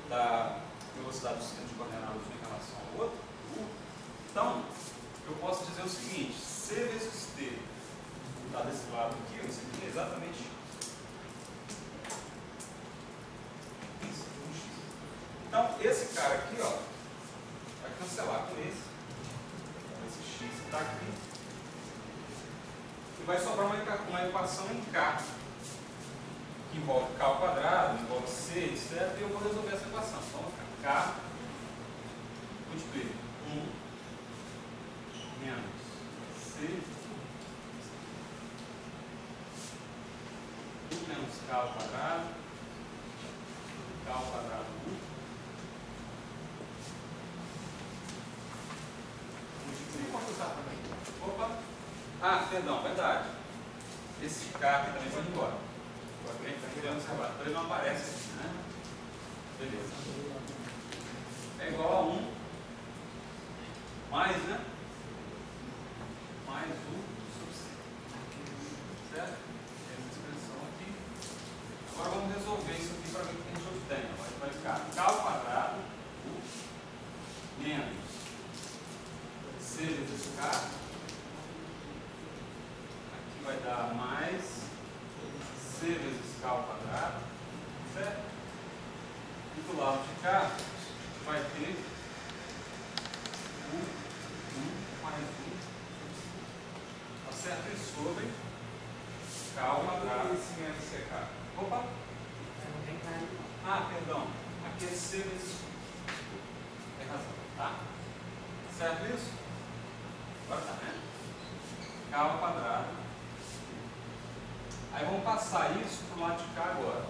da velocidade do sistema de coordenadas em relação ao outro, então, eu posso dizer o seguinte: c vezes t, que está desse lado aqui, isso aqui é exatamente x. Então, esse cara aqui, ó, vai cancelar com esse x que está aqui, e vai sobrar uma equação em k, que envolve k ao quadrado, envolve c, etc. E eu vou resolver essa equação. Então, k multiplica 1 menos c 1 menos k ao quadrado, k ao quadrado 1. Opa! Ah, perdão, verdade. Esse K aqui também foi embora. Agora a gente está querendo observar. Então ele não aparece aqui, né? Beleza. É igual a 1 mais, né? Mais 1 sobre c. Certo? Essa expressão aqui. Agora vamos resolver isso aqui para ver o que a gente obtém. Vai ficar K ao quadrado menos c vezes k, aqui vai dar mais c vezes k ao quadrado, certo? E do lado de cá vai ter 1 mais 1, tá certo? E sobre K ao quadrado. Esse menos CK. Opa! Não tem nada. Ah, perdão. Aqui é C vezes. Tem razão, tá? Certo isso? Agora tá, né? K ao quadrado. Aí vamos passar isso para o lado de cá agora.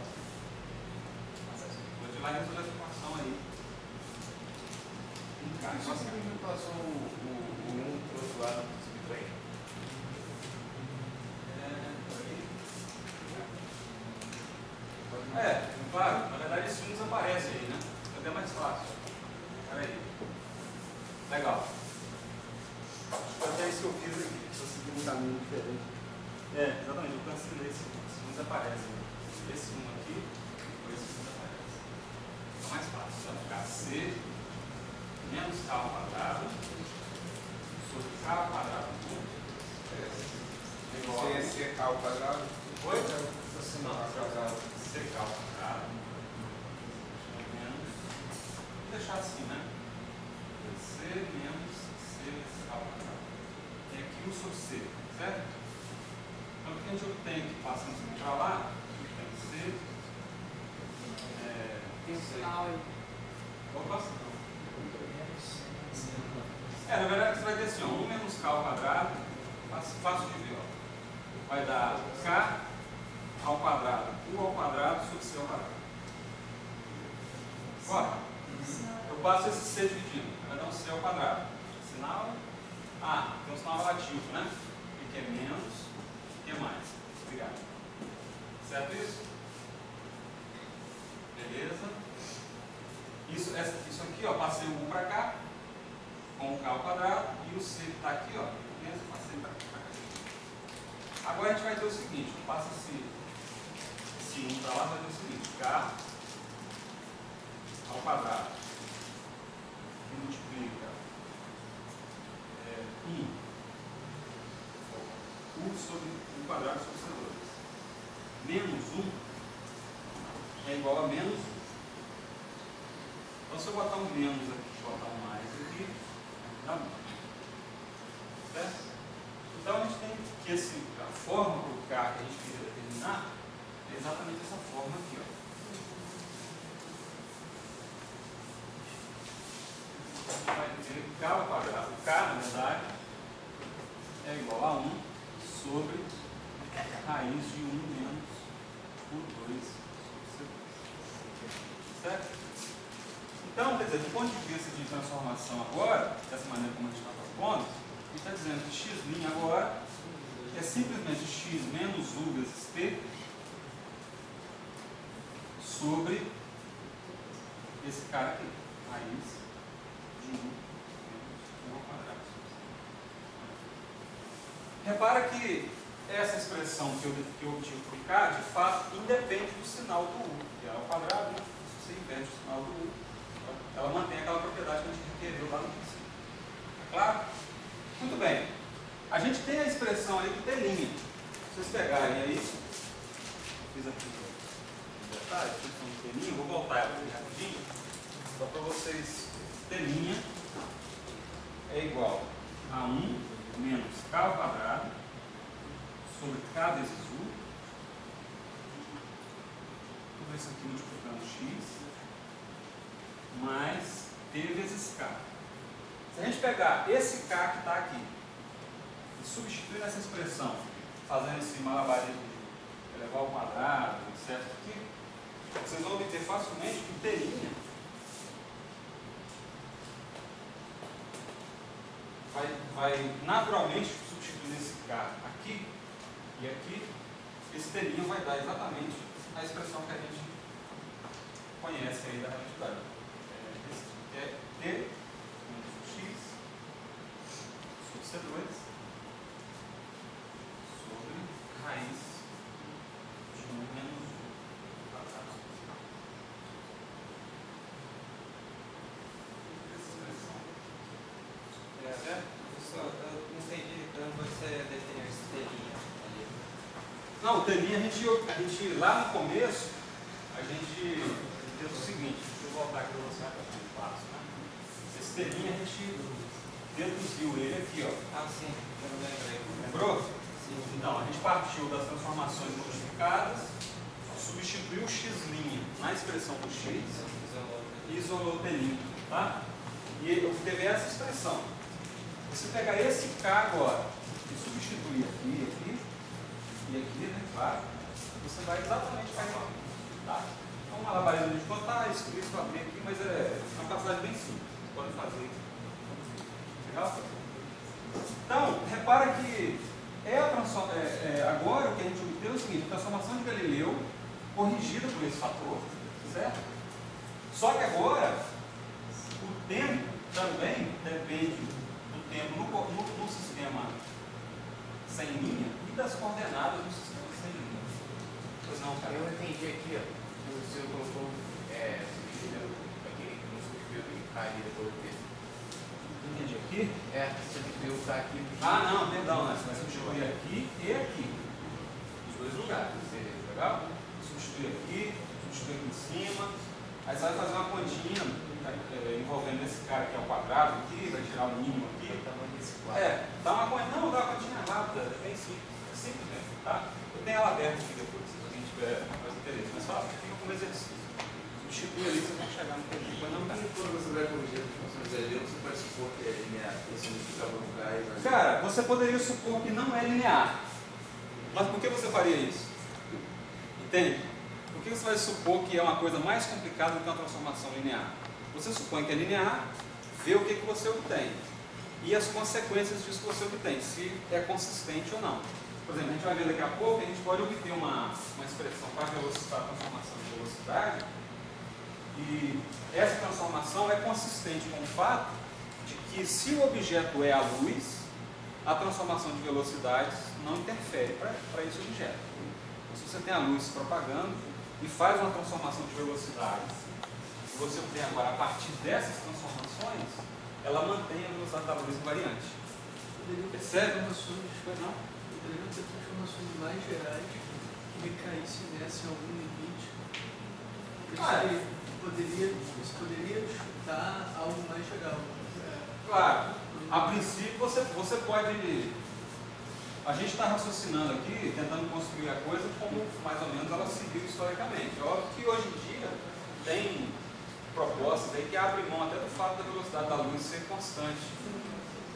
Vou de lá e resolver essa equação aí. Por que você não passou o 1 para o outro lado do subtrair? Claro, na verdade esse 1 desaparece aí, né? É até mais fácil. Olha aí. Legal. Acho que foi até isso que eu fiz aqui. Estou seguindo um caminho diferente. Exatamente, eu cancelei esse 1 desaparece. Esse 1 aqui, depois esse 1 desaparece. Então mais fácil. Vai ficar C menos K ao quadrado sobre K ao quadrado. É igual a CK ao quadrado? Oi? Não, ao quadrado. CK ao quadrado menos. Vou deixar assim, né? C menos C ao quadrado. Tem aqui 1 sobre C, certo? Então o que a gente obtém aqui, passando isso para lá, a gente tem C. Tem um sinal aí. Opa! Na verdade você vai ter assim, ó, 1 menos K ao quadrado, fácil de ver, ó. Vai dar K ao quadrado, U ao quadrado sobre C ao quadrado. Ó, eu passo esse C dividindo, vai dar um C ao quadrado. Sinal, tem um sinal relativo, né? O que é menos, o que é mais. Obrigado. Certo isso? Beleza? Isso aqui, ó, passei o U para cá, com o K ao quadrado, e o C que está aqui, ó, mesmo, passei para cá. Agora a gente vai ter o seguinte, passa esse 1 para lá, vai ter o seguinte, K ao quadrado, que multiplica 1 sobre o quadrado sobre C2. Menos 1 é igual a menos 1. Então se eu botar um menos aqui, botar um mais aqui, dá 1. Certo? Então a gente tem que a forma para o K que a gente queria determinar é exatamente essa forma aqui, ó. A gente vai dizer que K ao quadrado, o K na verdade é igual a 1 sobre a raiz de 1 menos por 2 sobre C2. Certo? Então, quer dizer, do ponto de vista de transformação agora, dessa maneira como a gente está propondo, a gente está dizendo que x' agora é simplesmente x menos u vezes p sobre esse cara aqui, raiz de 1 menos u ao quadrado. Repara que essa expressão que eu obtive para o k, de fato, independe do sinal do u, que é ao quadrado, né? Se você inverte o sinal do u, ela mantém aquela propriedade que a gente requereu lá no princípio. Claro? Muito bem. A gente tem a expressão aí do telinha. Se vocês pegarem aí, fiz aqui um detalhe, a expressão do telinha, vou voltar ela aqui rapidinho, só para vocês. Telinha é igual a 1 menos K ao quadrado sobre K vezes U. Tudo isso aqui multiplicando x mais T vezes K. Se a gente pegar esse K que está aqui e substituir nessa expressão, fazendo esse malabarismo de elevar ao quadrado, etc. aqui, vocês vão obter facilmente que telinha vai naturalmente substituir esse K aqui e aqui, esse telinha vai dar exatamente a expressão que a gente conhece aí da relatividade. Que é T menos x sobre C2 sobre raiz de 1 menos 1 quadrado sobre C2. Essa expressão. Certo? Professor, eu não entendi como você definiu esse telinha ali. Não, o telinha a gente lá no começo, a gente fez o seguinte, deixa eu voltar aqui para você para o passo, né? Esse telinha a gente deduziu ele aqui, ó. Sim, eu não lembrei. Lembrou? Então, a gente partiu das transformações modificadas, substituiu o x' na expressão do x e isolou o t', tá? E obteve essa expressão. Você pegar esse k agora e substituir aqui, aqui e aqui, né? Claro, você vai exatamente para igual, tá? Então, uma malabarismo de contar, isso abrir aqui, mas é uma capacidade bem simples. Você pode fazer isso. Legal? Então, repara que agora o que a gente obteve é o seguinte: a transformação de Galileu corrigida por esse fator, certo? Só que agora o tempo também depende do tempo no sistema sem linha e das coordenadas do sistema sem linha. Pois não, cara? Eu entendi aqui, ó, o senhor colocou substituiu aqui, não substituiu o K ali depois do T. Entendi aqui? Substituiu o K aqui. Ah, não, perdão, né? Você vai substituir aqui e aqui. Os dois lugares. Legal? Substituir aqui em cima. Aí você vai fazer uma continha envolvendo esse cara que é o quadrado aqui, vai tirar o mínimo aqui. O tamanho desse quadro. Dá uma continha rápida, é bem simples. É simples mesmo, tá? Eu tenho ela aberta aqui depois, se alguém tiver mais interesse. Mas fala, fica como exercício. Substitui ali, vocês vão chegar no tempo. Depois não dá. Quando você vai corrigir as funções de Galileu, você pode supor que é linear, esse multiplicador no K. Cara, você poderia supor que não é linear. Mas por que você faria isso? Entende? Por que você vai supor que é uma coisa mais complicada do que uma transformação linear? Você supõe que é linear, vê o que você obtém e as consequências disso que você obtém, se é consistente ou não. Por exemplo, a gente vai ver daqui a pouco, a gente pode obter uma expressão para a transformação de velocidade, e essa transformação é consistente com o fato de que, se o objeto é a luz, a transformação de velocidades não interfere para esse objeto. Então, se você tem a luz propagando e faz uma transformação de velocidades, e você obtém agora, a partir dessas transformações, ela mantém a velocidade da luz invariante. Percebe? Poderiam ter transformações mais gerais que decaíssem nessa em algum limite. Isso poderia chutar algo mais geral. Claro, a princípio você pode. A gente está raciocinando aqui, tentando construir a coisa como mais ou menos ela se viu historicamente. É óbvio que hoje em dia tem propostas aí que abrem mão até do fato da velocidade da luz ser constante,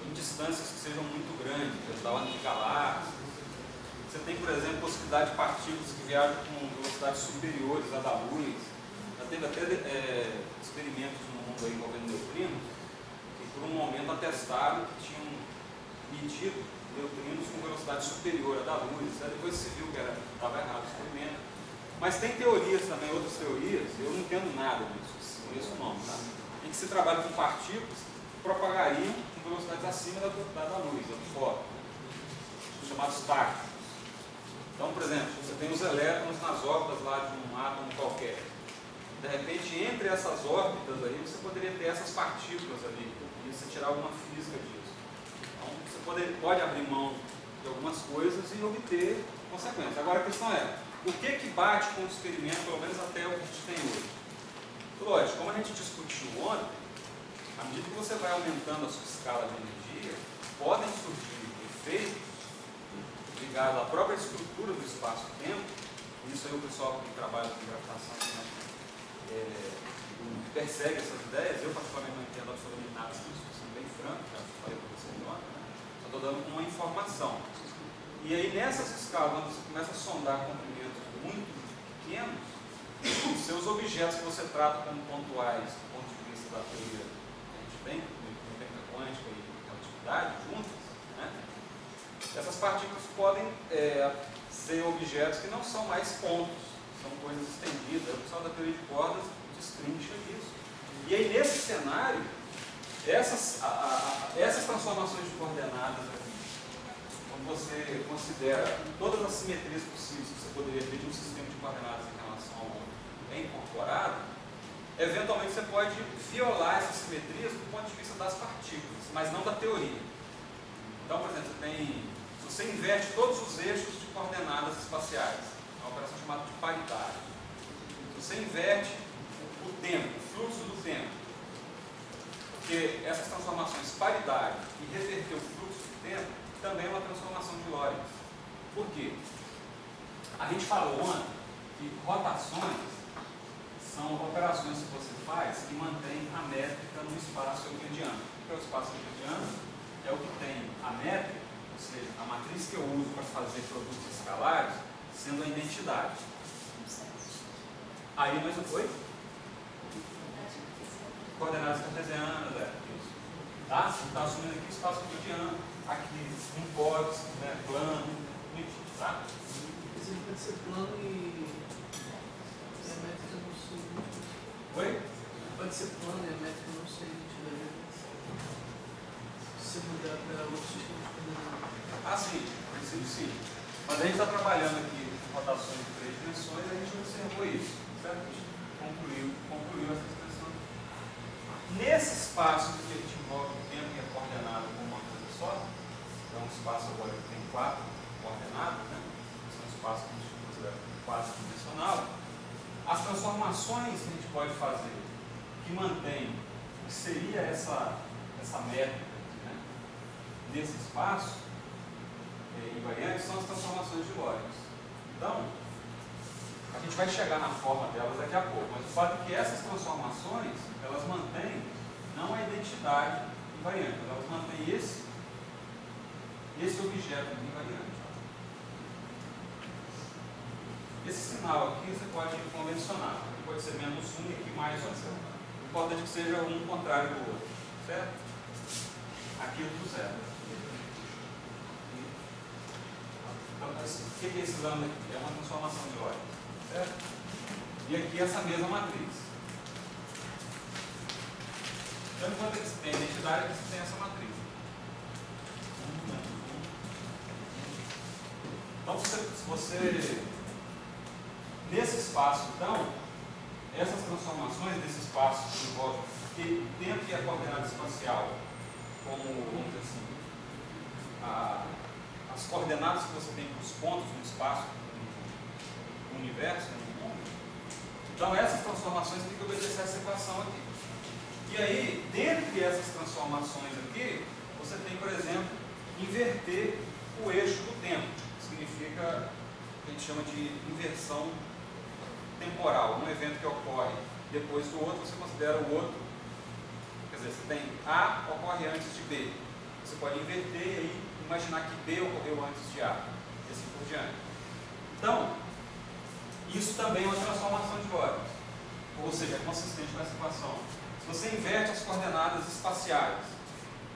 em distâncias que sejam muito grandes, da ordem de galáxias. Você tem, por exemplo, possibilidade de partículas que viajam com velocidades superiores à da luz. Já teve até experimentos no mundo aí envolvendo neutrinos, que por um momento atestaram que tinham medido neutrinos com velocidade superior à da luz. Aí depois se viu que estava errado o experimento. Mas tem teorias também, outras teorias, eu não entendo nada disso, conheço o nome, tá? Em que se trabalha com partículas que propagariam com velocidades acima da luz, da fora, chamados táticos. Então, por exemplo, você tem os elétrons nas órbitas lá de um átomo qualquer. De repente, entre essas órbitas aí, você poderia ter essas partículas ali, e você tirar alguma física disso. Então, você pode abrir mão de algumas coisas e obter consequências. Agora, a questão é, o que bate com o experimento, pelo menos até o que a gente tem hoje? Lógico, como a gente discutiu ontem, à medida que você vai aumentando a sua escala de energia, podem surgir efeitos ligados à própria estrutura do espaço-tempo. Isso aí o pessoal que trabalha com gravitação persegue essas ideias. Eu particularmente não entendo absolutamente nada disso, sendo bem franco, já falei para vocês ontem, né? Só estou dando uma informação. E aí nessas escalas, quando você começa a sondar comprimentos muito pequenos, os seus objetos que você trata como pontuais do ponto de vista da teoria que a gente tem, mecânica quântica e relatividade juntas, né? Essas partículas podem ser objetos que não são mais pontos, são coisas estendidas. O pessoal da teoria de cordas destrincha isso. E aí, nesse cenário, essas transformações de coordenadas aqui, quando você considera todas as simetrias possíveis que você poderia ter de um sistema de coordenadas em relação ao outro bem incorporado, eventualmente você pode violar essas simetrias do ponto de vista das partículas, mas não da teoria. Então, por exemplo, se você inverte todos os eixos de coordenadas espaciais, é uma operação chamada de paridade. Se você inverte o tempo, o fluxo do tempo, porque essas transformações paridade e reverter o fluxo do tempo também é uma transformação de Lorentz. Por quê? A gente falou ontem que rotações são operações que você faz que mantém a métrica no espaço euclidiano. O que é o espaço euclidiano? É o que tem a métrica, ou seja, a matriz que eu uso para fazer produtos escalares, sendo a identidade. Aí, mas o que foi? Coordenadas cartesianas, isso. Tá? Você está assumindo aqui o espaço euclidiano, aqui um hipótese, né, plano, enfim, tá? Isso pode ser plano e a métrica não ser. Oi? Pode ser plano e a métrica não ser identidade. Se você mudar para outro sistema de coordenadas. Ah, sim, no princípio sim. Mas a gente está trabalhando aqui com rotações de 3 dimensões e a gente observou isso, certo? A gente concluiu essa expressão. Nesse espaço que a gente envolve o tempo que é coordenado com uma coisa só, é um espaço agora que tem 4 coordenadas, né? Esse é um espaço que a gente considera 4-dimensional. As transformações que a gente pode fazer que mantém o que seria essa métrica, né, nesse espaço invariante são as transformações de Lorentz. Então, a gente vai chegar na forma delas daqui a pouco, mas o fato é que essas transformações, elas mantêm não a identidade invariante, elas mantêm esse objeto invariante. Esse sinal aqui você pode convencionar, aqui pode ser menos 1 e aqui mais 1. O importante é que seja um contrário do outro, certo? Aqui do zero. Então, o que é esse lambda aqui? É uma transformação de Lorentz, certo? E aqui essa mesma matriz. Então, enquanto que você tem a identidade, aqui você tem essa matriz. Então, se você nesse espaço, então, essas transformações desse espaço que envolve tempo e a coordenada espacial, como, vamos dizer assim, as coordenadas que você tem para os pontos no espaço, no universo, no mundo. Então, essas transformações têm que obedecer essa equação aqui. E aí, dentre essas transformações aqui, você tem, por exemplo, inverter o eixo do tempo. Significa o que a gente chama de inversão temporal. Um evento que ocorre depois do outro, você considera o outro. Quer dizer, você tem A ocorre antes de B. Você pode inverter e aí imaginar que B ocorreu antes de A. E assim por diante. Então, isso também é uma transformação de Lorentz. Ou seja, é consistente com essa equação. Se você inverte as coordenadas espaciais,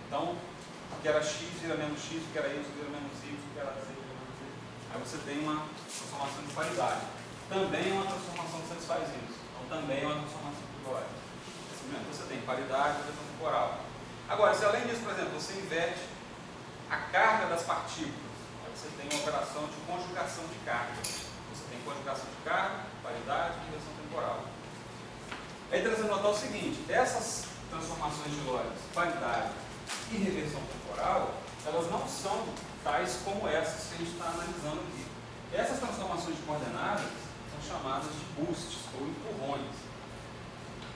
então, o que era x vira menos x, o que era y vira menos y, o que era z vira menos z. Aí você tem uma transformação de paridade. Também é uma transformação que satisfaz isso. Então, também é uma transformação de Lorentz. Você tem paridade e inversão temporal. Agora, se além disso, por exemplo, você inverte a carga das partículas, aí você tem uma operação de conjugação de carga. Você tem conjugação de carga, paridade e inversão temporal. É interessante notar o seguinte: essas transformações de Lorentz, paridade e reversão temporal, elas não são tais como essas que a gente está analisando aqui. Essas transformações de coordenadas são chamadas de boosts ou empurrões.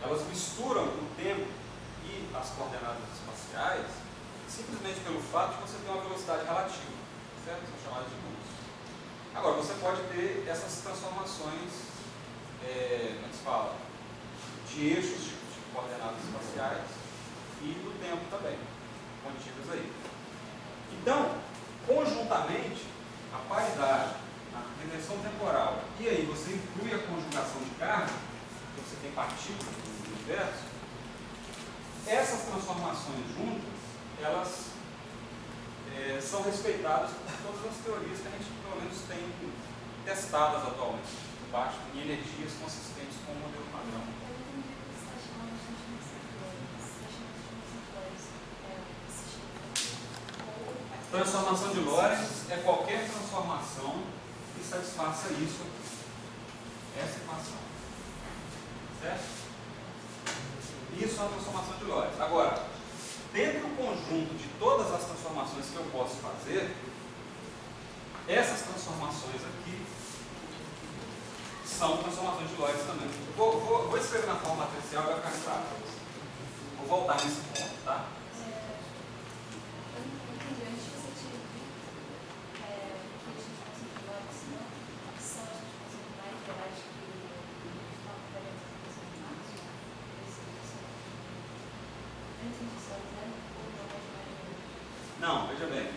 Elas misturam o tempo e as coordenadas espaciais simplesmente pelo fato de você ter uma velocidade relativa, certo? São chamadas de boosts. Agora, você pode ter essas transformações, como é que se fala? De eixos de coordenadas espaciais e do tempo também, contidas aí. Então, conjuntamente, a paridade, a reversão temporal, e aí você inclui a conjugação de carga, porque você tem partículas no universo, essas transformações juntas, elas são respeitadas por todas as teorias que a gente, pelo menos, tem testadas atualmente, em energias consistentes com o modelo padrão. Transformação de Lorentz é qualquer transformação que satisfaça isso aqui. Essa equação. Certo? Isso é uma transformação de Lorentz. Agora, dentro do conjunto de todas as transformações que eu posso fazer, essas transformações aqui são transformações de Lorentz também. Vou escrever na forma matricial e vai ficar claro. Vou voltar nesse ponto, tá? Não, veja bem.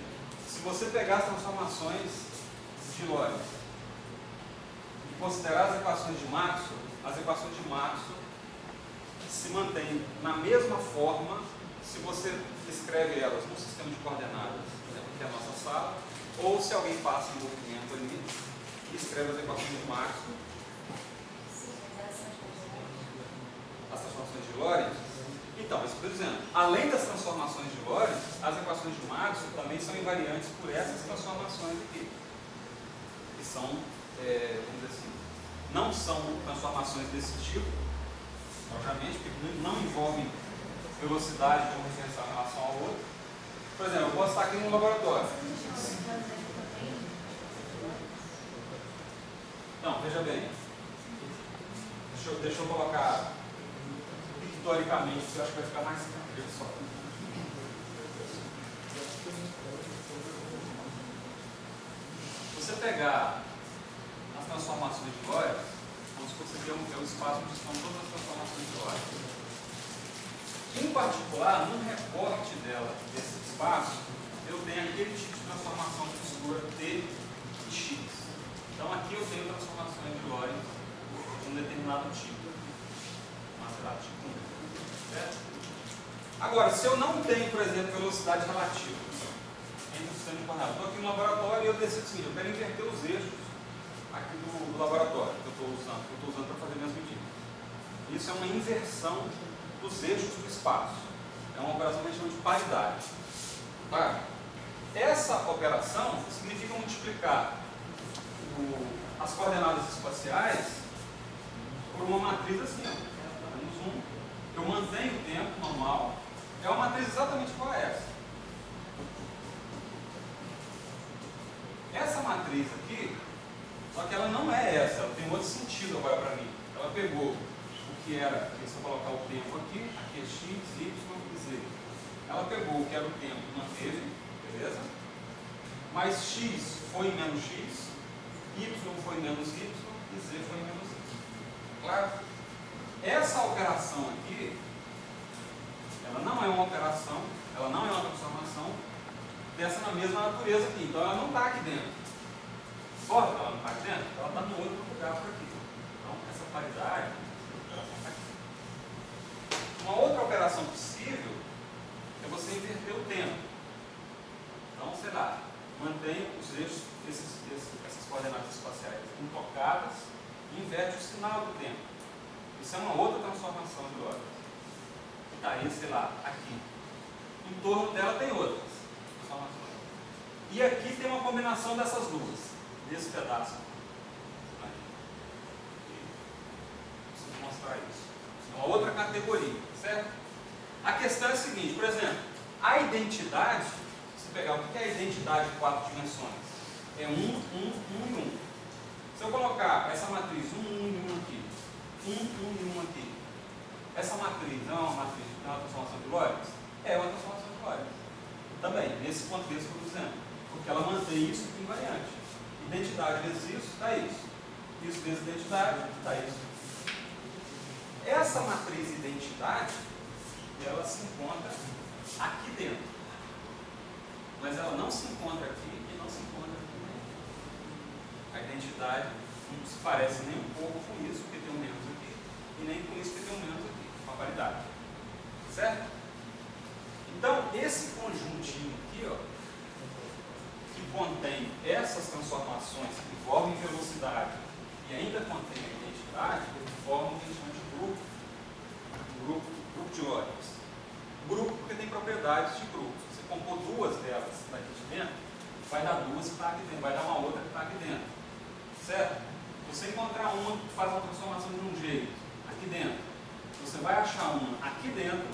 Se você pegar as transformações de Lorentz e considerar as equações de Maxwell se mantêm na mesma forma se você escreve elas num sistema de coordenadas, por exemplo, que é a nossa sala, ou se alguém passa em movimento ali e escreve as equações de Maxwell. As transformações de Lorentz. Então, isso que eu estou dizendo. Além das transformações de Lorentz, as equações de Maxwell também são invariantes por essas transformações aqui. Que são, vamos dizer assim, não são transformações desse tipo, propriamente, porque não envolvem velocidade de um referencial em relação ao outro. Por exemplo, eu posso estar aqui no laboratório. Não, veja bem. Deixa eu colocar historicamente, porque eu acho que vai ficar mais tranquilo só. Se você pegar as transformações de Lorentz, vamos supor que você tem um espaço onde estão todas as transformações de Lorentz. Em particular, num recorte dela, desse espaço, eu tenho aquele tipo de transformação de mistura T e X. Então aqui eu tenho transformações de Lorentz de um determinado tipo. Tipo 1. Certo? Agora, se eu não tenho, por exemplo, velocidade relativa entre o sistema de coordenadas, estou aqui no laboratório e eu decido o seguinte, eu quero inverter os eixos aqui do laboratório que eu estou usando para fazer minhas medidas. Isso é uma inversão dos eixos do espaço. É uma operação que a gente chama de paridade. Tá? Essa operação significa multiplicar as coordenadas espaciais por uma matriz assim, ó. Eu mantenho o tempo normal. É uma matriz exatamente igual a essa. Essa matriz aqui, só que ela não é essa, ela tem outro sentido agora para mim. Ela pegou o que era, se eu colocar o tempo aqui é x, y e z. Ela pegou o que era o tempo, manteve, beleza? Mas x foi menos x, y foi menos y e z foi menos z. Claro? Essa operação aqui, ela não é uma operação, ela não é uma transformação dessa na mesma natureza aqui. Então ela não está aqui dentro. Importa que ela não está aqui dentro? Ela está no outro lugar por aqui. Então essa paridade, ela está aqui. Uma outra operação possível é você inverter o tempo. Então, sei lá, mantém os eixos, essas coordenadas espaciais intocadas e inverte o sinal do tempo. Isso é uma outra transformação de Lorentz. Que está aí, sei lá, aqui. Em torno dela tem outras transformações. E aqui tem uma combinação dessas duas, desse pedaço. Preciso mostrar isso. É uma outra categoria, certo? A questão é a seguinte, por exemplo, a identidade, se você pegar o que é a identidade de 4 dimensões? É 1, 1, 1 e 1. Se eu colocar essa matriz 1, 1 e 1 aqui, 1, 1 e 1 aqui. Essa matriz não é uma matriz, não é uma transformação de Lorentz? É uma transformação de Lorentz. Também, nesse contexto que eu estou dizendo. Porque ela mantém isso invariante. Identidade vezes isso, dá isso. Isso vezes identidade, dá isso. Essa matriz identidade, ela se encontra aqui dentro. Mas ela não se encontra aqui e não se encontra aqui dentro. A identidade não se parece nem um pouco com isso, porque tem um menos aqui, e nem com isso que tem um menos aqui, com a paridade. Certo? Então, esse conjuntinho aqui, ó, que contém essas transformações que envolvem velocidade e ainda contém a identidade, forma o que a gente chama de grupo de Lorentz. Grupo porque tem propriedades de grupo. Se você compor duas delas daqui de dentro, vai dar duas que está aqui dentro, vai dar uma outra que está aqui dentro. Certo? Se você encontrar uma que faz uma transformação de um jeito aqui dentro, você vai achar uma aqui dentro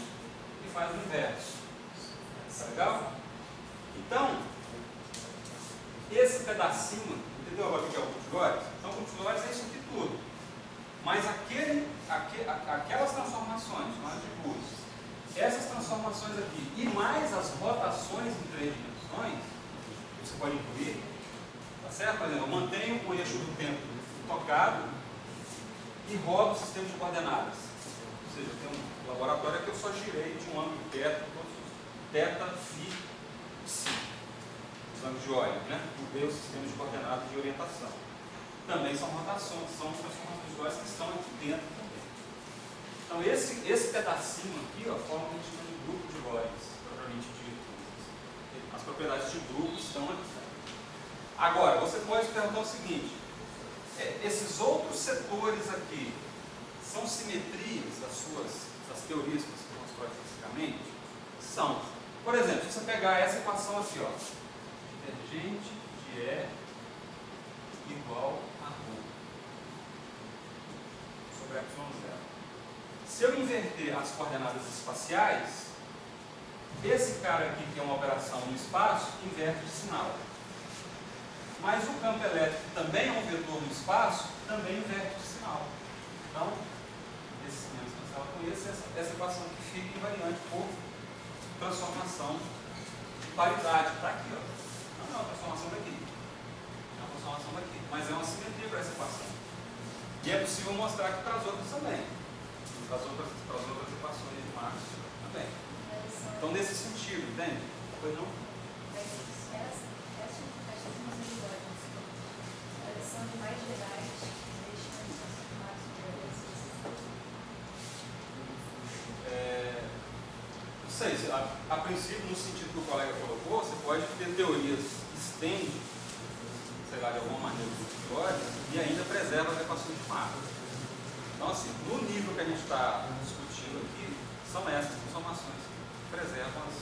e faz o inverso. Tá legal? Então, esse pedacinho, entendeu agora o que é o grupo de Lorentz? Então, o grupo de Lorentz é isso aqui tudo. Mas aquelas transformações, chamadas de grupos, essas transformações aqui, e mais as rotações em 3 dimensões, você pode incluir, tá certo? Por exemplo, eu mantenho o eixo do tempo tocado e rodo o sistema de coordenadas. Ou seja, eu tenho um laboratório que eu só girei de um ângulo θ, θ, φ, ψ. os ângulos de Euler, né? O V é o sistema de coordenadas de orientação. Também são rotações, são transformações visuais que estão aqui dentro também. Então esse pedacinho aqui, ó, forma o que a gente chama de grupo de Lorentz, propriamente dito. As propriedades de grupo estão aqui. Agora, você pode perguntar o seguinte: esses outros setores aqui são simetrias das teorias que você constrói fisicamente? São. Por exemplo, se você pegar essa equação aqui, ó, divergente de E igual a ρ sobre y0. Se eu inverter as coordenadas espaciais, esse cara aqui, que é uma operação no espaço, inverte de sinal. Mas o campo elétrico também é um vetor no espaço, também inverte de sinal. Então, esse sinal se cancela com esse, essa equação aqui fica invariante por transformação de paridade. Está aqui, ó. Não é uma transformação daqui. É uma transformação daqui. Mas é uma simetria para essa equação. E é possível mostrar aqui para as outras também. Para as outras equações de Marx também. Então, nesse sentido, entende? Pois não? Essas funções de Lorentz, elas são mais gerais, deixam as transformadas em não sei, a princípio, no sentido que o colega colocou, você pode ter teorias que estendem, sei lá, de alguma maneira, os Lorentz e ainda preserva as equações de Marx. Então, assim, no nível que a gente está discutindo aqui, são essas transformações que preservam as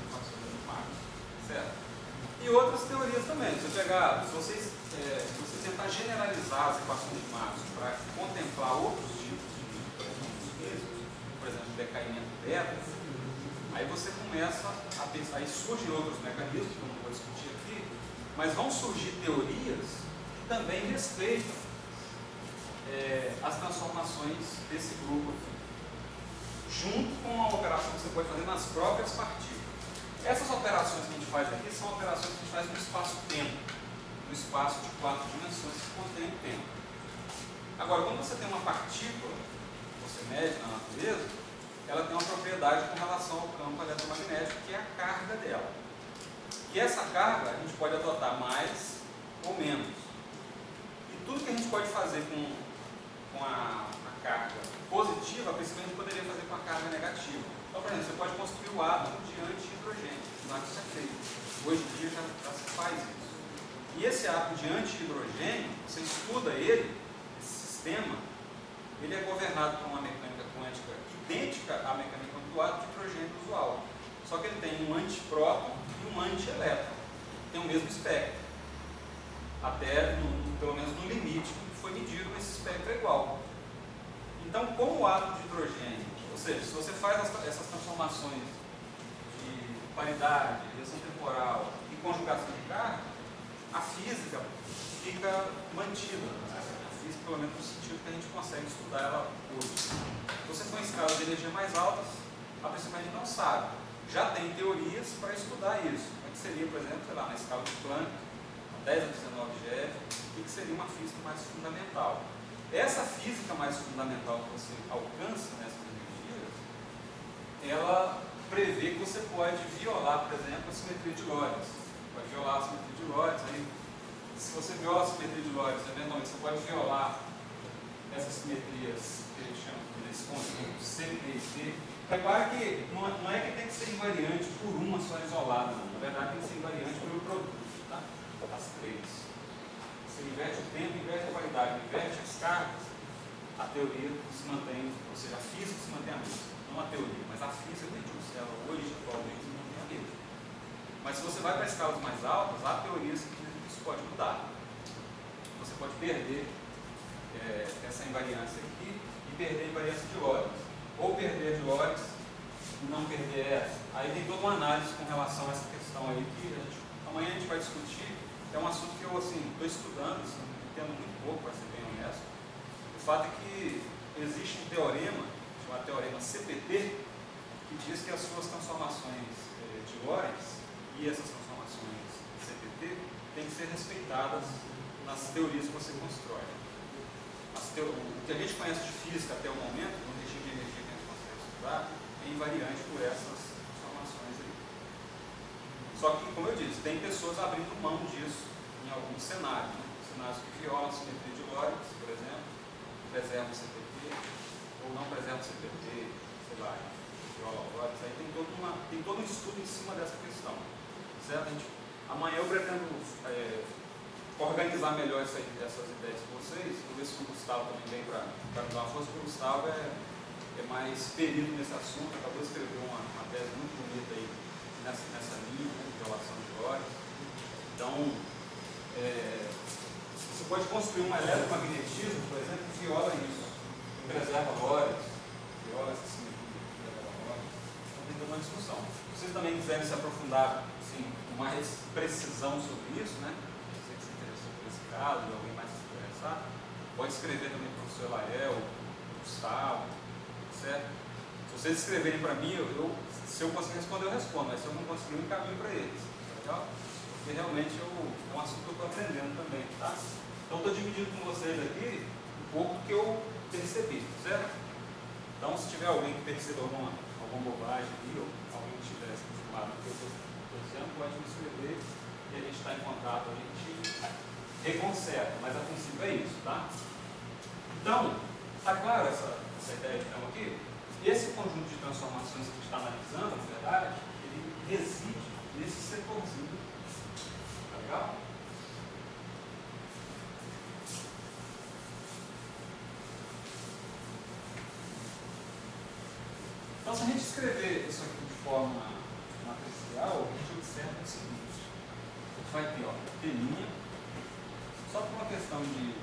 equações de Marx, certo? E outras teorias também. Se você tentar generalizar as equações de Marx para contemplar outros tipos de físicos, por exemplo, decaimento beta, aí você começa a pensar, aí surgem outros mecanismos, que eu não vou discutir aqui, mas vão surgir teorias que também respeitam as transformações desse grupo aqui, junto com uma operação que você pode fazer nas próprias partículas. Essas operações que a gente faz aqui são operações que a gente faz no espaço-tempo, no espaço de 4 dimensões que contém o tempo. Agora, quando você tem uma partícula, você mede na natureza, ela tem uma propriedade com relação ao campo eletromagnético, que é a carga dela. E essa carga a gente pode adotar mais ou menos. E tudo que a gente pode fazer com a carga positiva, principalmente poderia fazer com a carga negativa. Então, por exemplo, você pode construir o átomo de antihidrogênio, não é que isso é feito. Hoje em dia já se faz isso. E esse átomo de antihidrogênio, você estuda ele, esse sistema, ele é governado por uma mecânica quântica idêntica à mecânica do átomo de hidrogênio usual. Só que ele tem um antipróton e um antielétron. Tem o mesmo espectro. Até, pelo menos no limite que foi medido, esse espectro é igual. Então, como o átomo de hidrogênio, ou seja, se você faz essas transformações de paridade, direção temporal e conjugação de carga, a física fica mantida. A física, pelo menos no sentido que a gente consegue estudar ela hoje. Se você for em escalas de energia mais altas, a princípio a gente não sabe. Já tem teorias para estudar isso. Como é que seria, por exemplo, sei lá, na escala de Planck, 10 a 19 GeV, o que seria uma física mais fundamental. Essa física mais fundamental que você alcança nessas energias, ela prevê que você pode violar, por exemplo, a simetria de Lorentz. Pode violar a simetria de Lorentz. Aí, se você viola a simetria de Lorentz, eventualmente você pode violar essas simetrias que a gente chama desse conjunto C, P e D. Repare que não é que tem que ser invariante por uma só isolada, não. Na verdade, tem que ser invariante pelo produto, tá? As três. Você inverte o tempo, inverte a qualidade, inverte as cargas, a teoria se mantém, ou seja, a física se mantém a mesma. Não a teoria, mas a física reduz. Ela hoje, atualmente, se mantém a mesma. Mas se você vai para escalas mais altas, há teorias que dizem que isso pode mudar. Você pode perder essa invariância aqui e perder a invariância de Lorentz. Ou perder de Lorentz e não perder essa. Aí tem toda uma análise com relação a essa questão aí que amanhã a gente vai discutir. É um assunto que eu estou estudando, entendo muito pouco, para ser bem honesto. O fato é que existe um teorema, chamado teorema CPT, que diz que as suas transformações de Lorentz e essas transformações CPT têm que ser respeitadas nas teorias que você constrói. O que a gente conhece de física até o momento, no regime de energia que a gente consegue estudar, é invariante por essas transformações aí. Só que, como eu disse, tem pessoas abrindo mão disso em alguns cenários. Né? Cenários que violam a simetria de Lorentz, por exemplo, preservam o CPT, ou não preservam o CPT, sei lá, viola Lorentz. Aí tem todo um estudo em cima dessa questão. Certo? Amanhã eu pretendo organizar melhor essas ideias com vocês. Vou ver se o Gustavo também vem para me dar uma força, porque o Gustavo é mais perito nesse assunto, acabou de escrever uma tese muito bonita aí nessa linha, né, de violação de Lorentz. Então, você pode construir um eletromagnetismo, por exemplo, que viola isso, preserva Lorentz, viola essa simetria, então tem toda uma discussão. Se vocês também quiserem se aprofundar assim, com mais precisão sobre isso, né, se você se interessou por esse caso, e alguém mais se interessar, pode escrever também para o professor Elael, o Gustavo, certo? Se vocês escreverem para mim, se eu conseguir responder, eu respondo, mas se eu não conseguir, eu encaminho para eles, tá legal? Porque realmente é um assunto que eu estou aprendendo também, tá? Então, estou dividindo com vocês aqui um pouco do que eu percebi, certo? Então, se tiver alguém que perceba alguma bobagem aí, ou alguém que estivesse acostumado com o que eu estou dizendo, pode me escrever e a gente está em contato, a gente reconserta, mas a princípio é isso, tá? Então, está claro essa ideia que estamos aqui? Esse conjunto de transformações que a gente está analisando, na verdade, ele reside nesse setorzinho. Tá legal? Então, se a gente escrever isso aqui de forma matricial, a gente observa o seguinte. A gente vai ter, ó, T', só por uma questão de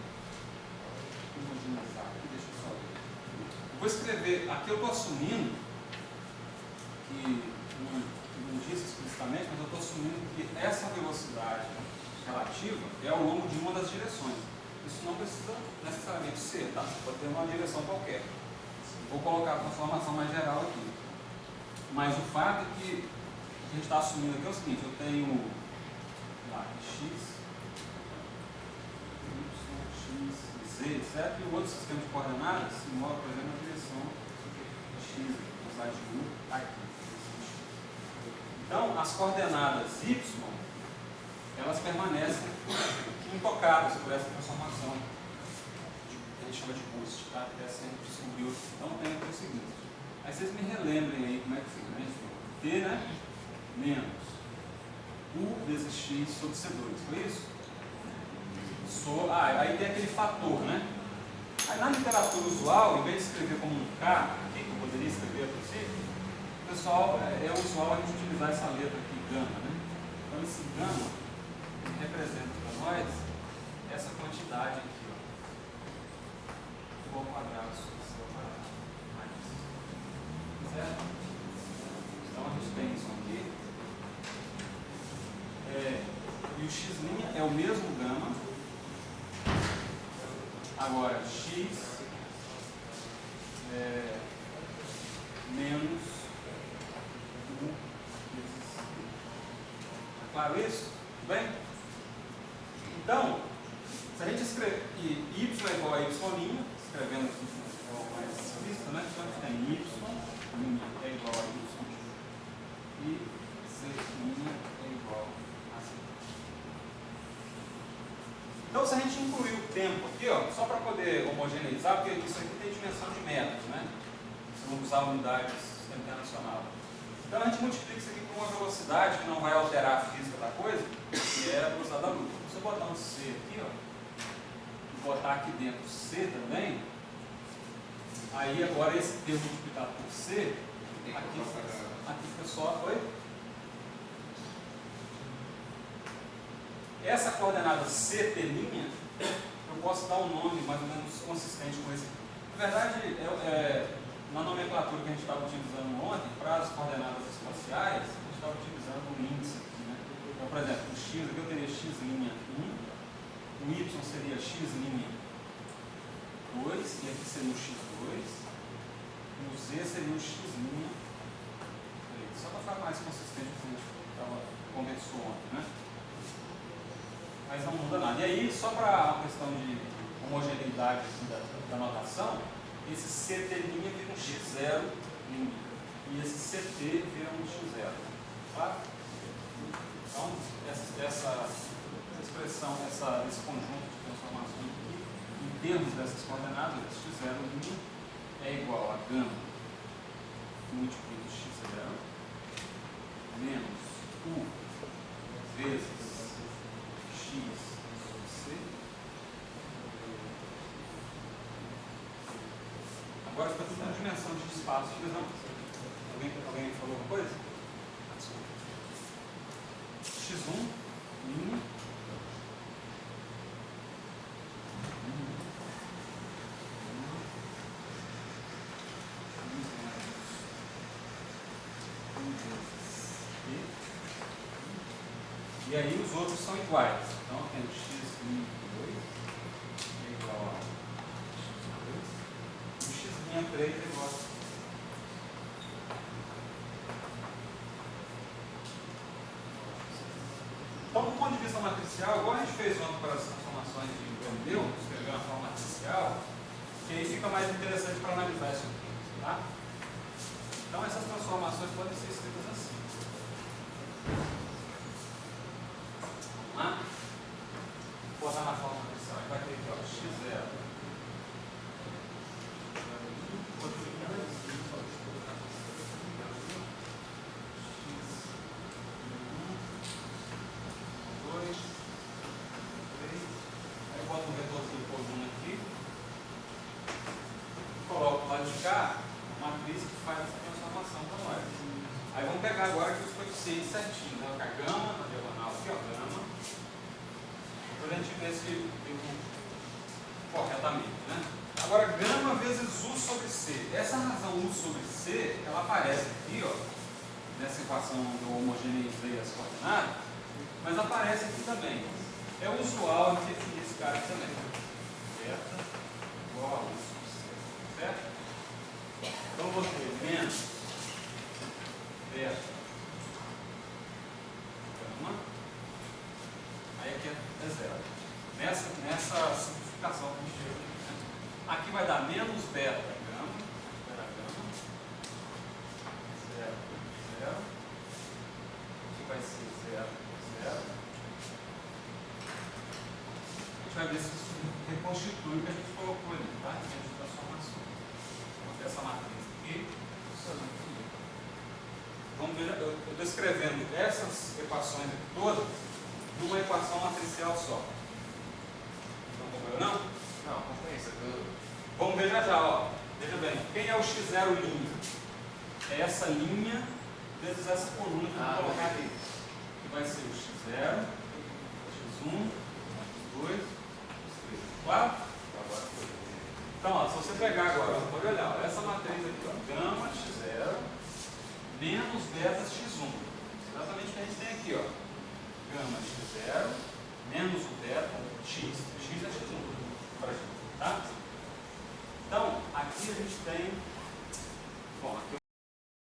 homogeneizar aqui, deixa eu só ver. Eu vou escrever, aqui eu estou assumindo que, não disse explicitamente, mas eu estou assumindo que essa velocidade relativa é ao longo de uma das direções. Isso não precisa necessariamente ser, tá? Você pode ter uma direção qualquer. Vou colocar a transformação mais geral aqui. Mas o fato é que a gente está assumindo aqui é o seguinte, eu tenho lá, x, y, x, z, etc. E o outro sistema de coordenadas se move, por exemplo, na direção x, velocidade de 1, aqui. Então, as coordenadas y, elas permanecem intocadas por essa transformação que a gente chama de boost, tá? Que essa a gente descobriu. Então, tem aqui o seguinte. Aí vocês me relembrem aí como é que fica, né? T, né? Menos U vezes X sobre C2, foi isso? Aí tem aquele fator, né? Aí na literatura usual, em vez de escrever como um K, aqui, que eu poderia escrever a princípio, pessoal, é usual a gente utilizar essa letra aqui, gama, né? Então esse gama representa para nós essa quantidade aqui, ó. O quadrado sobre C ao quadrado. Certo? Então a gente tem isso aqui. E o x' é o mesmo gama. Agora, x menos 1 vezes c. Tá claro isso? Tudo bem? Então, se a gente escrever y é igual a y', escrevendo aqui de forma mais explícita, né? Então a gente tem y' é igual a y e c' é igual a c. Então, se a gente incluir o tempo aqui, ó, só para poder homogeneizar, porque isso aqui tem dimensão de metros, né? Se não usar unidades do sistema internacional. Então, a gente multiplica isso aqui por uma velocidade que não vai alterar a física da coisa, que é a velocidade da luz. Se eu botar um C aqui, ó, e botar aqui dentro C também, aí agora esse termo multiplicado por C, aqui fica só, essa coordenada CT', eu posso dar um nome mais ou menos consistente com esse. Na verdade, na nomenclatura que a gente estava utilizando ontem, para as coordenadas espaciais, a gente estava utilizando um índice aqui, né? Então, por exemplo, o x aqui eu teria x' 1, o y seria x' 2, e aqui seria o x2, e o z seria o x'. Só para ficar mais consistente com o que a gente conversou ontem, né? Mas não muda nada. E aí, só para a questão de homogeneidade da notação, esse CT' vira um x0 e esse CT vira um x0. Claro? Então, essa expressão, esse conjunto de transformações aqui, em termos dessas coordenadas, x0' é igual a gama múltiplo de x0 menos u vezes x sobre c. Agora fica tudo na dimensão de espaço. Alguém falou alguma coisa? X1 linha e aí os outros são iguais. Então eu tenho x'2 é igual a x2 e x'3 é igual a então, do ponto de vista matricial, igual a gente fez ontem para as transformações de Galileu, escrever uma forma matricial, que aí fica mais interessante para analisar isso aqui, tá? Então, essas transformações podem ser escritas assim. Vamos lá? Vou botar na forma matricial. Vai ter aqui, ó, x0. Uma matriz que faz essa transformação para nós. Aí vamos pegar agora aqui os coeficientes certinhos, né? A gama na diagonal aqui, ó, gama, para a gente ver se eu corretamente, né? Agora, gama vezes u sobre c. Essa razão u sobre c, ela aparece aqui, ó, nessa equação do homogeneizei as coordenadas, mas aparece aqui também. É usual a gente definir esse cara aqui também. Beta igual a u sobre c. Certo? Então, vou ter menos beta gama, aí aqui é zero. Nessa simplificação que a gente fez aqui, né? Aqui vai dar menos beta gama, zero, zero. Aqui vai ser zero, zero. A gente vai ver se isso reconstitui o que a gente colocou ali, tá? Em termos de transformação. Essa matriz aqui, vamos ver, eu estou escrevendo essas equações aqui todas numa equação matricial só. Não compreendeu não? Não, compensa. Vamos ver já, ó. Veja bem, quem é o x0 linha? É essa linha vezes essa coluna que eu vou colocar aqui. Que vai ser o x0, x1, x2, x3. Claro? Então, ó, se você pegar agora, pode olhar, ó, essa matriz aqui, ó, gama x0 menos beta x1. Exatamente o que a gente tem aqui, ó. Gama x0 menos o beta x. X é x1. Tá? Então, aqui a gente tem. Bom, aqui